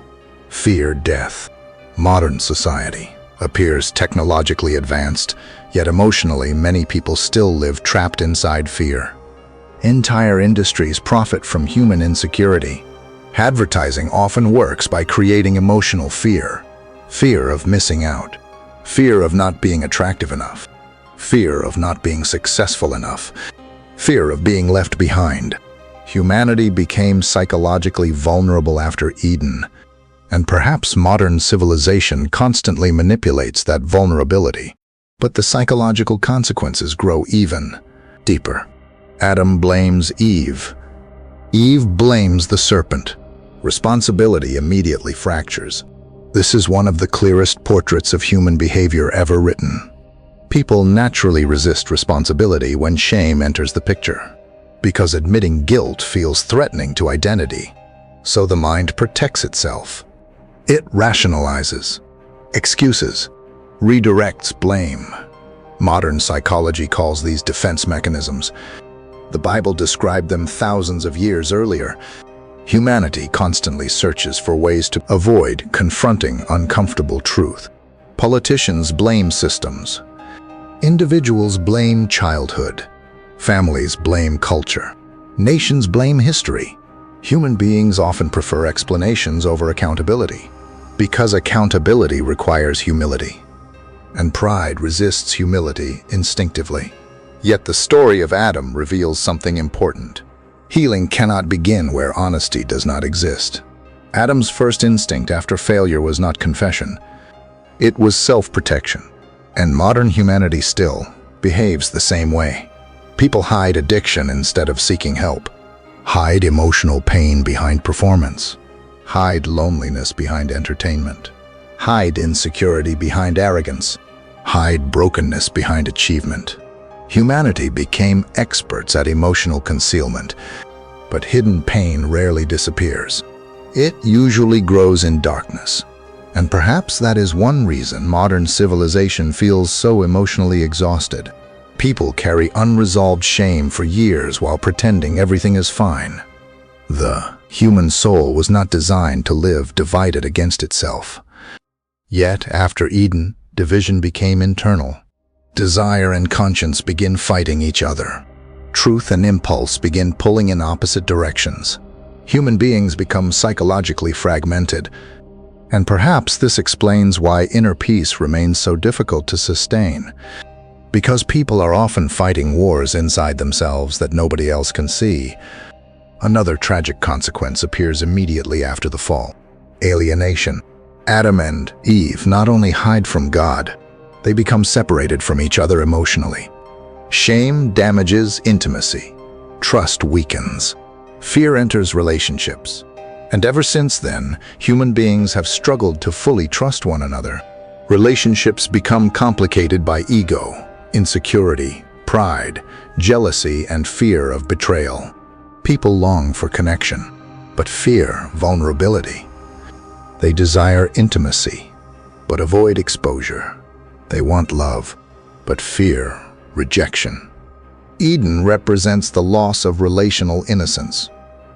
A: fear death. Modern society appears technologically advanced, yet emotionally many people still live trapped inside fear. Entire industries profit from human insecurity. Advertising often works by creating emotional fear. Fear of missing out. Fear of not being attractive enough. Fear of not being successful enough. Fear of being left behind. Humanity became psychologically vulnerable after Eden, and perhaps modern civilization constantly manipulates that vulnerability. But the psychological consequences grow even deeper. Adam blames Eve. Eve blames the serpent. Responsibility immediately fractures. This is one of the clearest portraits of human behavior ever written. People naturally resist responsibility when shame enters the picture. because admitting guilt feels threatening to identity. So the mind protects itself. It rationalizes, excuses, redirects blame. Modern psychology calls these defense mechanisms. The Bible described them thousands of years earlier. Humanity constantly searches for ways to avoid confronting uncomfortable truth. Politicians blame systems. Individuals blame childhood. Families blame culture. Nations blame history. Human beings often prefer explanations over accountability, because accountability requires humility, and pride resists humility instinctively. Yet the story of Adam reveals something important. Healing cannot begin where honesty does not exist. Adam's first instinct after failure was not confession. It was self-protection. And modern humanity still behaves the same way. People hide addiction instead of seeking help, hide emotional pain behind performance, hide loneliness behind entertainment, hide insecurity behind arrogance, hide brokenness behind achievement. Humanity became experts at emotional concealment, but hidden pain rarely disappears. It usually grows in darkness. And perhaps that is one reason modern civilization feels so emotionally exhausted. People carry unresolved shame for years while pretending everything is fine. The human soul was not designed to live divided against itself. Yet, after Eden, division became internal. Desire and conscience begin fighting each other. Truth and impulse begin pulling in opposite directions. Human beings become psychologically fragmented. And perhaps this explains why inner peace remains so difficult to sustain. Because people are often fighting wars inside themselves that nobody else can see. Another tragic consequence appears immediately after the fall: alienation. Adam and Eve not only hide from God, they become separated from each other emotionally. Shame damages intimacy. Trust weakens. Fear enters relationships. And ever since then, human beings have struggled to fully trust one another. Relationships become complicated by ego, insecurity, pride, jealousy, and fear of betrayal. People long for connection, but fear vulnerability. They desire intimacy, but avoid exposure. They want love, but fear rejection. Eden represents the loss of relational innocence.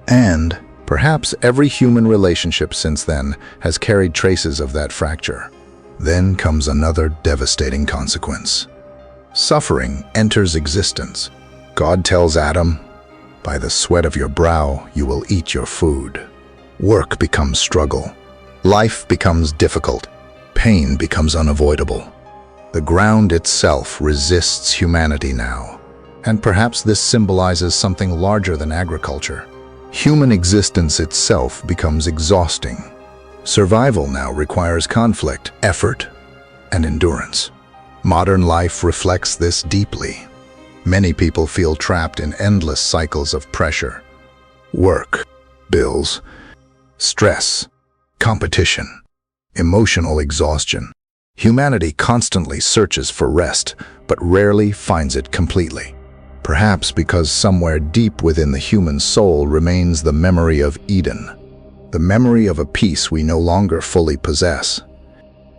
A: And perhaps every human relationship since then has carried traces of that fracture. Then comes another devastating consequence. Suffering enters existence. God tells Adam, "By the sweat of your brow you will eat your food." Work becomes struggle. Life becomes difficult. Pain becomes unavoidable. The ground itself resists humanity now. And perhaps this symbolizes something larger than agriculture. Human existence itself becomes exhausting. Survival now requires conflict, effort, and endurance. Modern life reflects this deeply. Many people feel trapped in endless cycles of pressure. Work, bills, stress, competition, emotional exhaustion. Humanity constantly searches for rest, but rarely finds it completely. Perhaps because somewhere deep within the human soul remains the memory of Eden, the memory of a peace we no longer fully possess.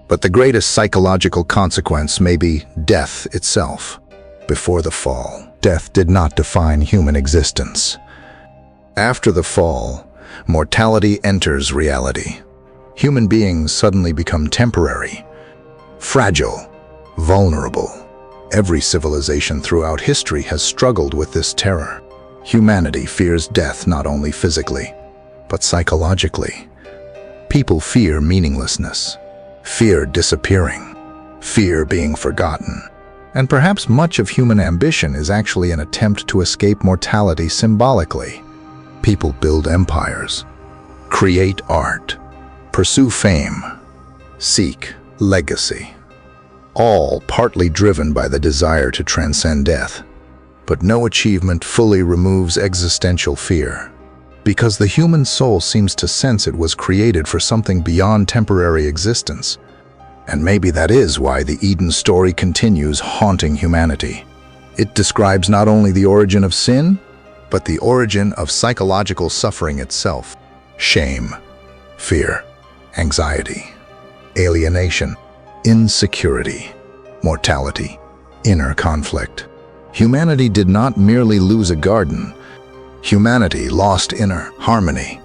A: But the greatest psychological consequence may be death itself. Before the fall, death did not define human existence. After the fall, mortality enters reality. Human beings suddenly become temporary, fragile, vulnerable. Every civilization throughout history has struggled with this terror. Humanity fears death not only physically, but psychologically. People fear meaninglessness, fear disappearing, fear being forgotten. And perhaps much of human ambition is actually an attempt to escape mortality symbolically. People build empires, create art, pursue fame, seek legacy. All partly driven by the desire to transcend death. But no achievement fully removes existential fear, because the human soul seems to sense it was created for something beyond temporary existence. And maybe that is why the Eden story continues haunting humanity. It describes not only the origin of sin, but the origin of psychological suffering itself. Shame, fear, anxiety, alienation, insecurity, mortality, inner conflict. Humanity did not merely lose a garden. Humanity lost inner harmony.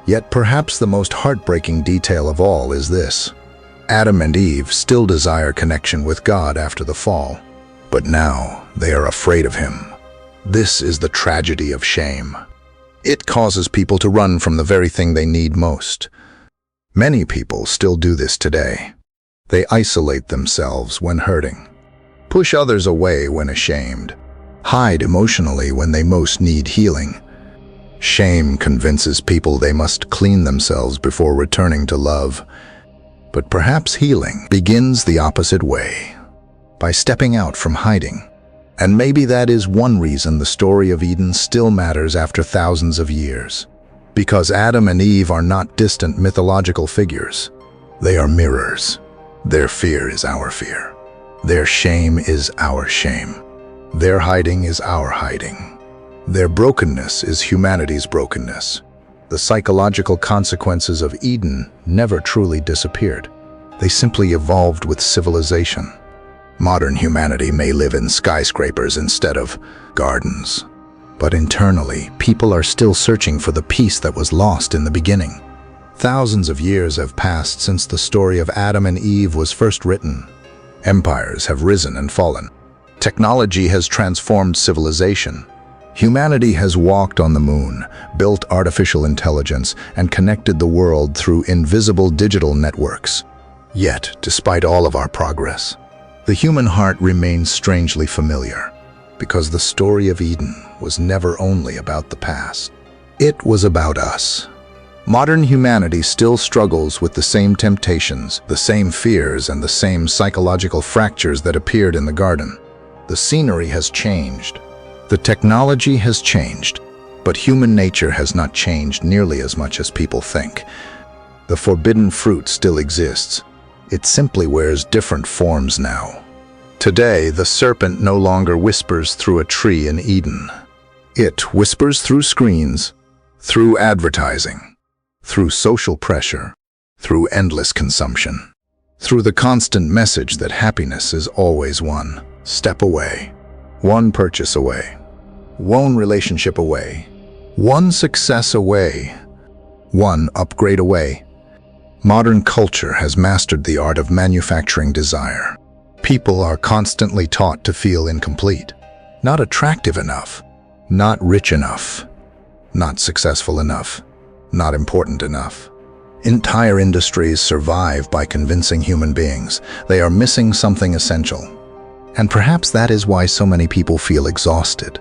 A: Yet perhaps the most heartbreaking detail of all is this. Adam and Eve still desire connection with God after the fall, but now they are afraid of Him. This is the tragedy of shame. It causes people to run from the very thing they need most. Many people still do this today. They isolate themselves when hurting, push others away when ashamed, hide emotionally when they most need healing. Shame convinces people they must clean themselves before returning to love. But perhaps healing begins the opposite way, by stepping out from hiding. And maybe that is one reason the story of Eden still matters after thousands of years. Because Adam and Eve are not distant mythological figures. They are mirrors. Their fear is our fear. Their shame is our shame. Their hiding is our hiding. Their brokenness is humanity's brokenness. The psychological consequences of Eden never truly disappeared. They simply evolved with civilization. Modern humanity may live in skyscrapers instead of gardens. But internally, people are still searching for the peace that was lost in the beginning. Thousands of years have passed since the story of Adam and Eve was first written. Empires have risen and fallen. Technology has transformed civilization. Humanity has walked on the moon, built artificial intelligence, and connected the world through invisible digital networks. Yet, despite all of our progress, the human heart remains strangely familiar, because the story of Eden was never only about the past. It was about us. Modern humanity still struggles with the same temptations, the same fears, and the same psychological fractures that appeared in the garden. The scenery has changed. The technology has changed, but human nature has not changed nearly as much as people think. The forbidden fruit still exists. It simply wears different forms now. Today, the serpent no longer whispers through a tree in Eden. It whispers through screens, through advertising, through social pressure, through endless consumption, through the constant message that happiness is always one step away, one purchase away, one relationship away, one success away, one upgrade away. Modern culture has mastered the art of manufacturing desire. People are constantly taught to feel incomplete, not attractive enough, not rich enough, not successful enough, not important enough. Entire industries survive by convincing human beings they are missing something essential. And perhaps that is why so many people feel exhausted.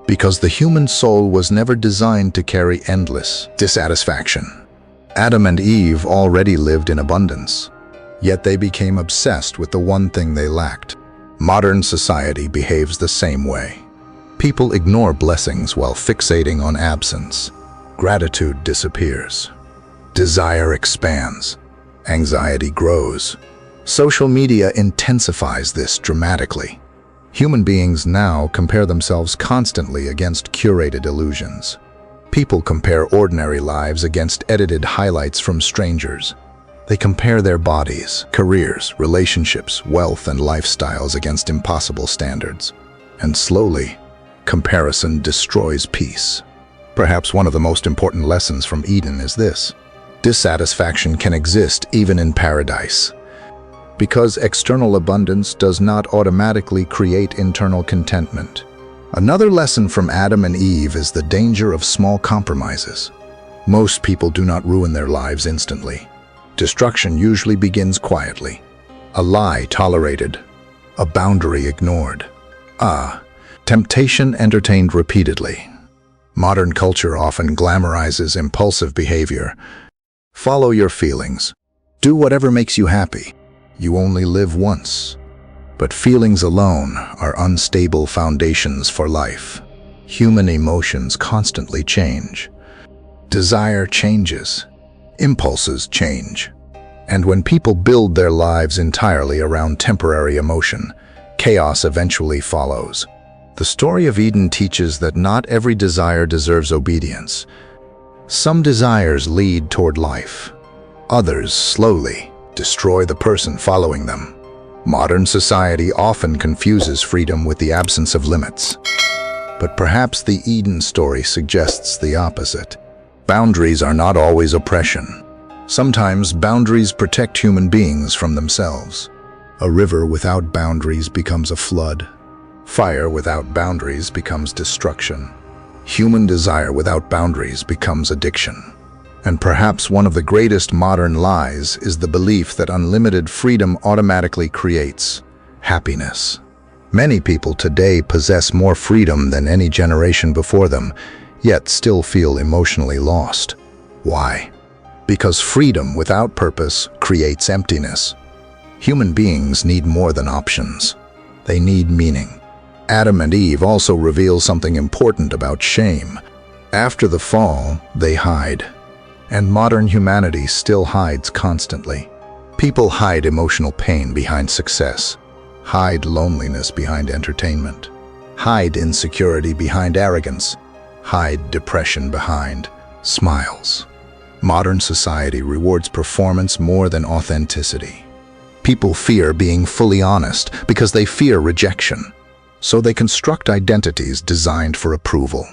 A: Because the human soul was never designed to carry endless dissatisfaction. Adam and Eve already lived in abundance, yet they became obsessed with the one thing they lacked. Modern society behaves the same way. People ignore blessings while fixating on absence. Gratitude disappears. Desire expands. Anxiety grows. Social media intensifies this dramatically. Human beings now compare themselves constantly against curated illusions. People compare ordinary lives against edited highlights from strangers. They compare their bodies, careers, relationships, wealth, and lifestyles against impossible standards. And slowly, comparison destroys peace. Perhaps one of the most important lessons from Eden is this: dissatisfaction can exist even in paradise. Because external abundance does not automatically create internal contentment. Another lesson from Adam and Eve is the danger of small compromises. Most people do not ruin their lives instantly. Destruction usually begins quietly. A lie tolerated, a boundary ignored. Temptation entertained repeatedly. Modern culture often glamorizes impulsive behavior. Follow your feelings. Do whatever makes you happy. You only live once. But feelings alone are unstable foundations for life. Human emotions constantly change. Desire changes. Impulses change. And when people build their lives entirely around temporary emotion, chaos eventually follows. The story of Eden teaches that not every desire deserves obedience. Some desires lead toward life. Others slowly destroy the person following them. Modern society often confuses freedom with the absence of limits. But perhaps the Eden story suggests the opposite. Boundaries are not always oppression. Sometimes boundaries protect human beings from themselves. A river without boundaries becomes a flood. Fire without boundaries becomes destruction. Human desire without boundaries becomes addiction. And perhaps one of the greatest modern lies is the belief that unlimited freedom automatically creates happiness. Many people today possess more freedom than any generation before them, yet still feel emotionally lost. Why? Because freedom without purpose creates emptiness. Human beings need more than options. They need meaning. Adam and Eve also reveal something important about shame. After the fall, they hide. And modern humanity still hides constantly. People hide emotional pain behind success, hide loneliness behind entertainment, hide insecurity behind arrogance, hide depression behind smiles. Modern society rewards performance more than authenticity. People fear being fully honest because they fear rejection. So they construct identities designed for approval.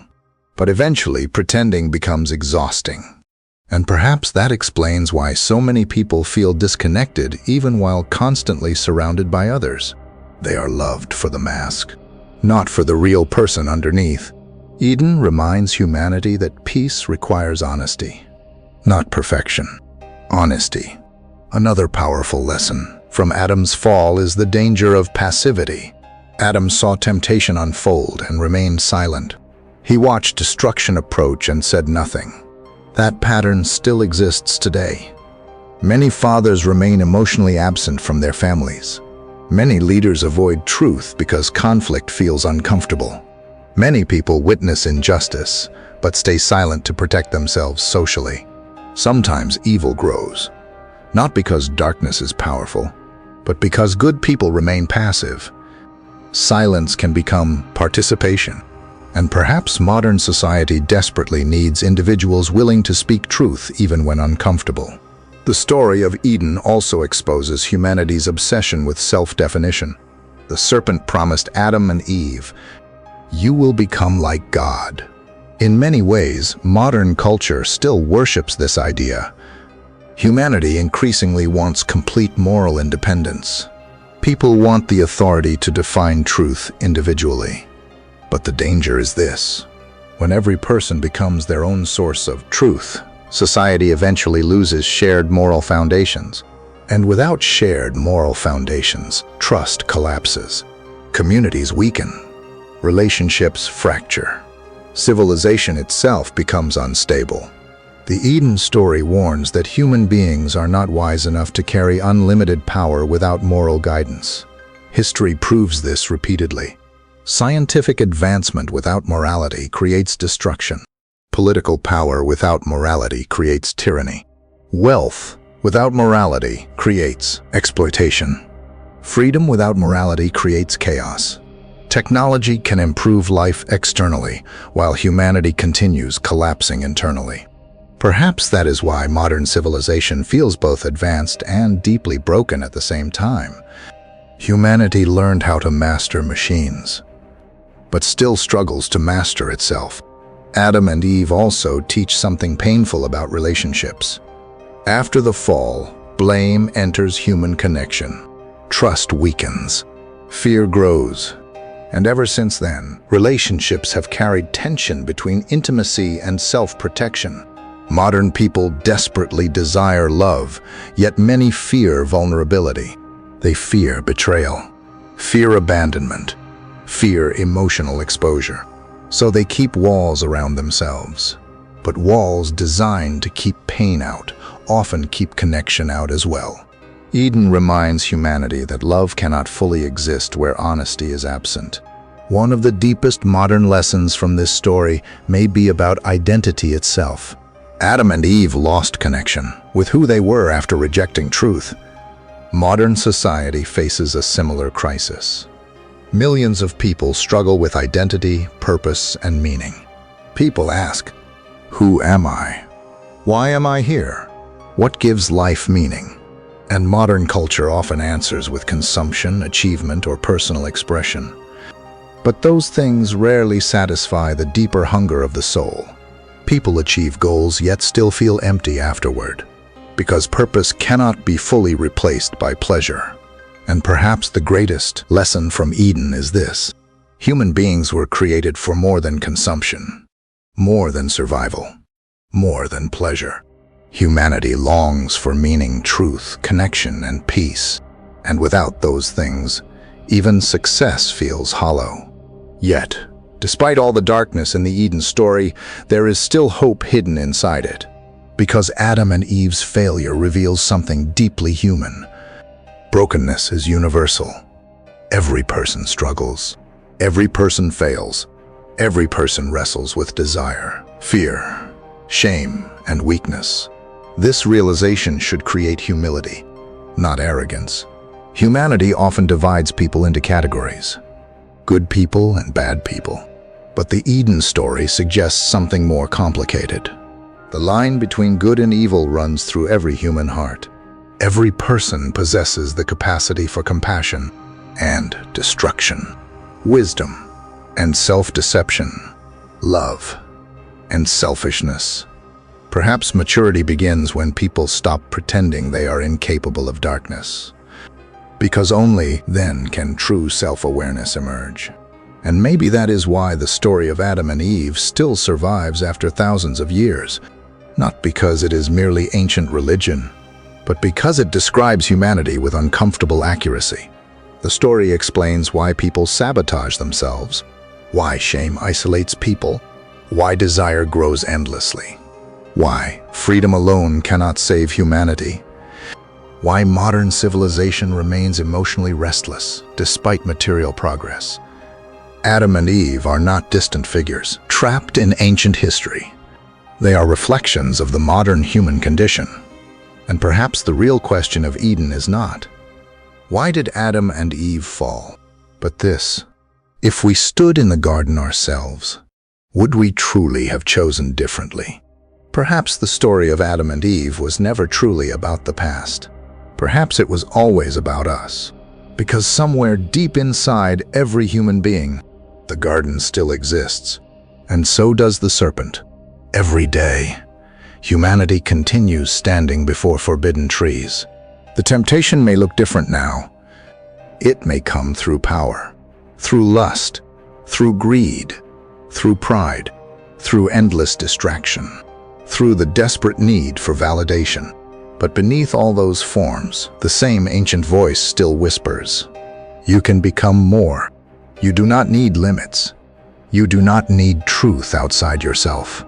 A: But eventually, pretending becomes exhausting. And perhaps that explains why so many people feel disconnected even while constantly surrounded by others. They are loved for the mask, not for the real person underneath. Eden reminds humanity that peace requires honesty, not perfection. Honesty. Another powerful lesson from Adam's fall is the danger of passivity. Adam saw temptation unfold and remained silent. He watched destruction approach and said nothing. That pattern still exists today. Many fathers remain emotionally absent from their families. Many leaders avoid truth because conflict feels uncomfortable. Many people witness injustice, but stay silent to protect themselves socially. Sometimes evil grows, not because darkness is powerful, but because good people remain passive. Silence can become participation. And perhaps modern society desperately needs individuals willing to speak truth even when uncomfortable. The story of Eden also exposes humanity's obsession with self-definition. The serpent promised Adam and Eve, "You will become like God." In many ways, modern culture still worships this idea. Humanity increasingly wants complete moral independence. People want the authority to define truth individually. But the danger is this. When every person becomes their own source of truth, society eventually loses shared moral foundations. And without shared moral foundations, trust collapses. Communities weaken. Relationships fracture. Civilization itself becomes unstable. The Eden story warns that human beings are not wise enough to carry unlimited power without moral guidance. History proves this repeatedly. Scientific advancement without morality creates destruction. Political power without morality creates tyranny. Wealth without morality creates exploitation. Freedom without morality creates chaos. Technology can improve life externally, while humanity continues collapsing internally. Perhaps that is why modern civilization feels both advanced and deeply broken at the same time. Humanity learned how to master machines, but still struggles to master itself. Adam and Eve also teach something painful about relationships. After the fall, blame enters human connection. Trust weakens. Fear grows. And ever since then, relationships have carried tension between intimacy and self-protection. Modern people desperately desire love, yet many fear vulnerability. They fear betrayal, fear abandonment, fear emotional exposure. So they keep walls around themselves. But walls designed to keep pain out often keep connection out as well. Eden reminds humanity that love cannot fully exist where honesty is absent. One of the deepest modern lessons from this story may be about identity itself. Adam and Eve lost connection with who they were after rejecting truth. Modern society faces a similar crisis. Millions of people struggle with identity, purpose, and meaning. People ask, who am I? Why am I here? What gives life meaning? And modern culture often answers with consumption, achievement, or personal expression. But those things rarely satisfy the deeper hunger of the soul. People achieve goals yet still feel empty afterward, because purpose cannot be fully replaced by pleasure. And perhaps the greatest lesson from Eden is this: human beings were created for more than consumption, more than survival, more than pleasure. Humanity longs for meaning, truth, connection, and peace. And without those things, even success feels hollow. Yet, despite all the darkness in the Eden story, there is still hope hidden inside it. Because Adam and Eve's failure reveals something deeply human. Brokenness is universal. Every person struggles. Every person fails. Every person wrestles with desire, fear, shame, and weakness. This realization should create humility, not arrogance. Humanity often divides people into categories: good people and bad people. But the Eden story suggests something more complicated. The line between good and evil runs through every human heart. Every person possesses the capacity for compassion and destruction, wisdom and self-deception, love and selfishness. Perhaps maturity begins when people stop pretending they are incapable of darkness, because only then can true self-awareness emerge. And maybe that is why the story of Adam and Eve still survives after thousands of years, not because it is merely ancient religion, but because it describes humanity with uncomfortable accuracy. The story explains why people sabotage themselves, why shame isolates people, why desire grows endlessly, why freedom alone cannot save humanity, why modern civilization remains emotionally restless despite material progress. Adam and Eve are not distant figures, trapped in ancient history. They are reflections of the modern human condition. And perhaps the real question of Eden is not, why did Adam and Eve fall? But this: if we stood in the garden ourselves, would we truly have chosen differently? Perhaps the story of Adam and Eve was never truly about the past. Perhaps it was always about us. Because somewhere deep inside every human being, the garden still exists. And so does the serpent. Every day, humanity continues standing before forbidden trees. The temptation may look different now. It may come through power, through lust, through greed, through pride, through endless distraction, through the desperate need for validation. But beneath all those forms, the same ancient voice still whispers, you can become more. You do not need limits. You do not need truth outside yourself.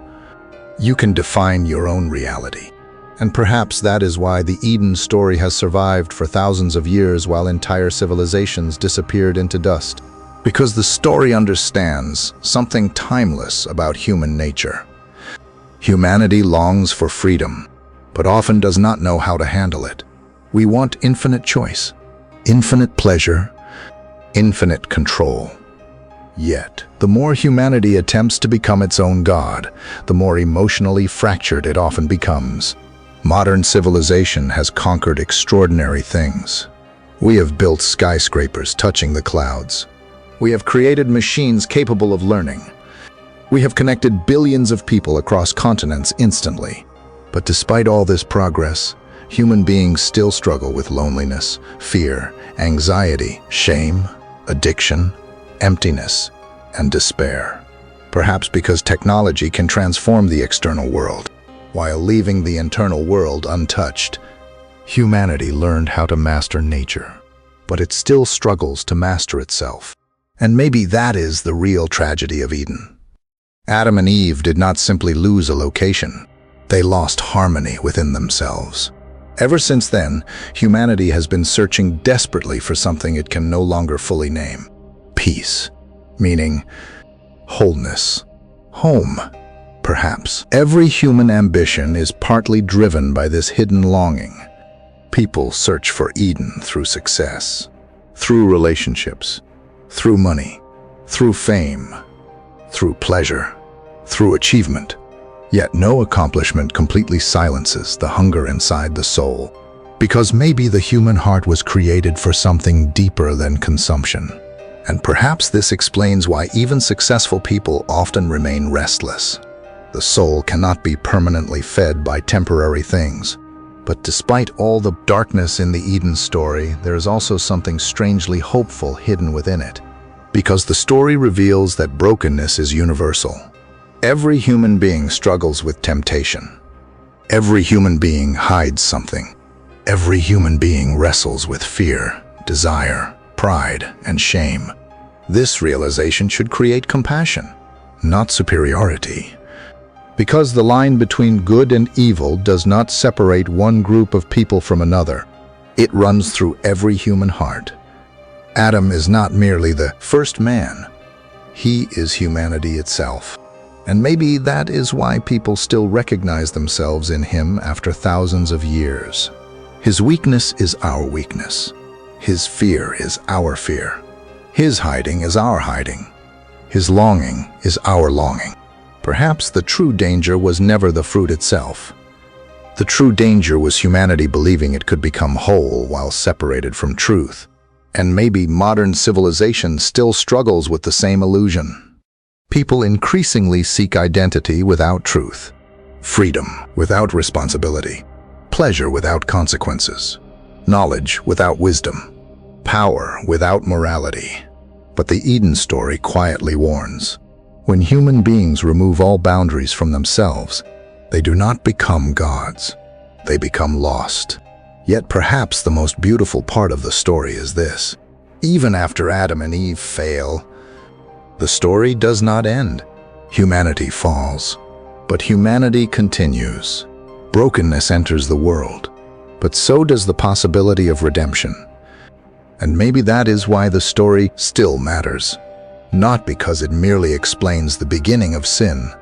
A: You can define your own reality. And perhaps that is why the Eden story has survived for thousands of years while entire civilizations disappeared into dust. Because the story understands something timeless about human nature. Humanity longs for freedom, but often does not know how to handle it. We want infinite choice, infinite pleasure, infinite control. Yet, the more humanity attempts to become its own god, the more emotionally fractured it often becomes. Modern civilization has conquered extraordinary things. We have built skyscrapers touching the clouds. We have created machines capable of learning. We have connected billions of people across continents instantly. But despite all this progress, human beings still struggle with loneliness, fear, anxiety, shame, addiction, emptiness, and despair. Perhaps because technology can transform the external world, while leaving the internal world untouched. Humanity learned how to master nature, but it still struggles to master itself. And maybe that is the real tragedy of Eden. Adam and Eve did not simply lose a location. They lost harmony within themselves. Ever since then, humanity has been searching desperately for something it can no longer fully name. Peace, meaning wholeness, home. Perhaps every human ambition is partly driven by this hidden longing. People search for Eden through success, through relationships, through money, through fame, through pleasure, through achievement. Yet no accomplishment completely silences the hunger inside the soul, because maybe the human heart was created for something deeper than consumption. And perhaps this explains why even successful people often remain restless. The soul cannot be permanently fed by temporary things. But despite all the darkness in the Eden story, there is also something strangely hopeful hidden within it. Because the story reveals that brokenness is universal. Every human being struggles with temptation. Every human being hides something. Every human being wrestles with fear, desire, pride, and shame. This realization should create compassion, not superiority. Because the line between good and evil does not separate one group of people from another. It runs through every human heart. Adam is not merely the first man. He is humanity itself. And maybe that is why people still recognize themselves in him after thousands of years. His weakness is our weakness. His fear is our fear. His hiding is our hiding. His longing is our longing. Perhaps the true danger was never the fruit itself. The true danger was humanity believing it could become whole while separated from truth. And maybe modern civilization still struggles with the same illusion. People increasingly seek identity without truth, freedom without responsibility, pleasure without consequences, knowledge without wisdom, power without morality. But the Eden story quietly warns, when human beings remove all boundaries from themselves, they do not become gods, they become lost. Yet perhaps the most beautiful part of the story is this. Even after Adam and Eve fail, the story does not end. Humanity falls, but humanity continues. Brokenness enters the world, but so does the possibility of redemption. And maybe that is why the story still matters. Not because it merely explains the beginning of sin,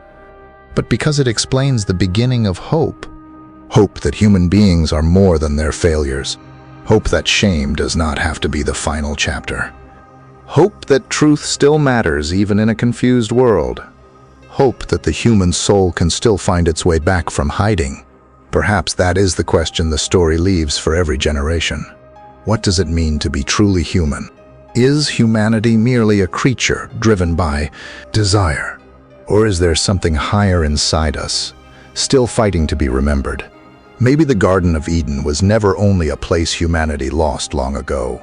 A: but because it explains the beginning of hope. Hope that human beings are more than their failures. Hope that shame does not have to be the final chapter. Hope that truth still matters even in a confused world. Hope that the human soul can still find its way back from hiding. Perhaps that is the question the story leaves for every generation. What does it mean to be truly human? Is humanity merely a creature driven by desire? Or is there something higher inside us, still fighting to be remembered? Maybe the Garden of Eden was never only a place humanity lost long ago.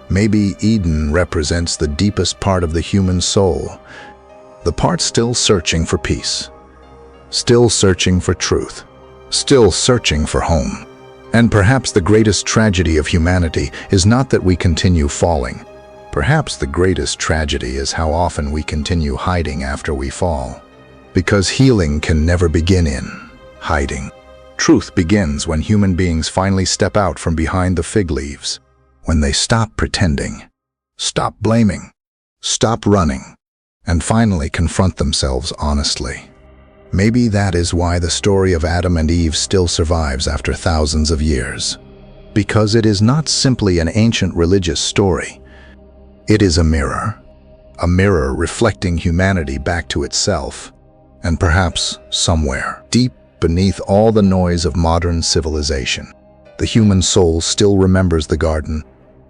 A: Maybe Eden represents the deepest part of the human soul, the part still searching for peace, still searching for truth, still searching for home. And perhaps the greatest tragedy of humanity is not that we continue falling. Perhaps the greatest tragedy is how often we continue hiding after we fall. Because healing can never begin in hiding. Truth begins when human beings finally step out from behind the fig leaves. When they stop pretending, stop blaming, stop running, and finally confront themselves honestly. Maybe that is why the story of Adam and Eve still survives after thousands of years. Because it is not simply an ancient religious story. It is a mirror reflecting humanity back to itself, and perhaps somewhere, deep beneath all the noise of modern civilization, the human soul still remembers the garden,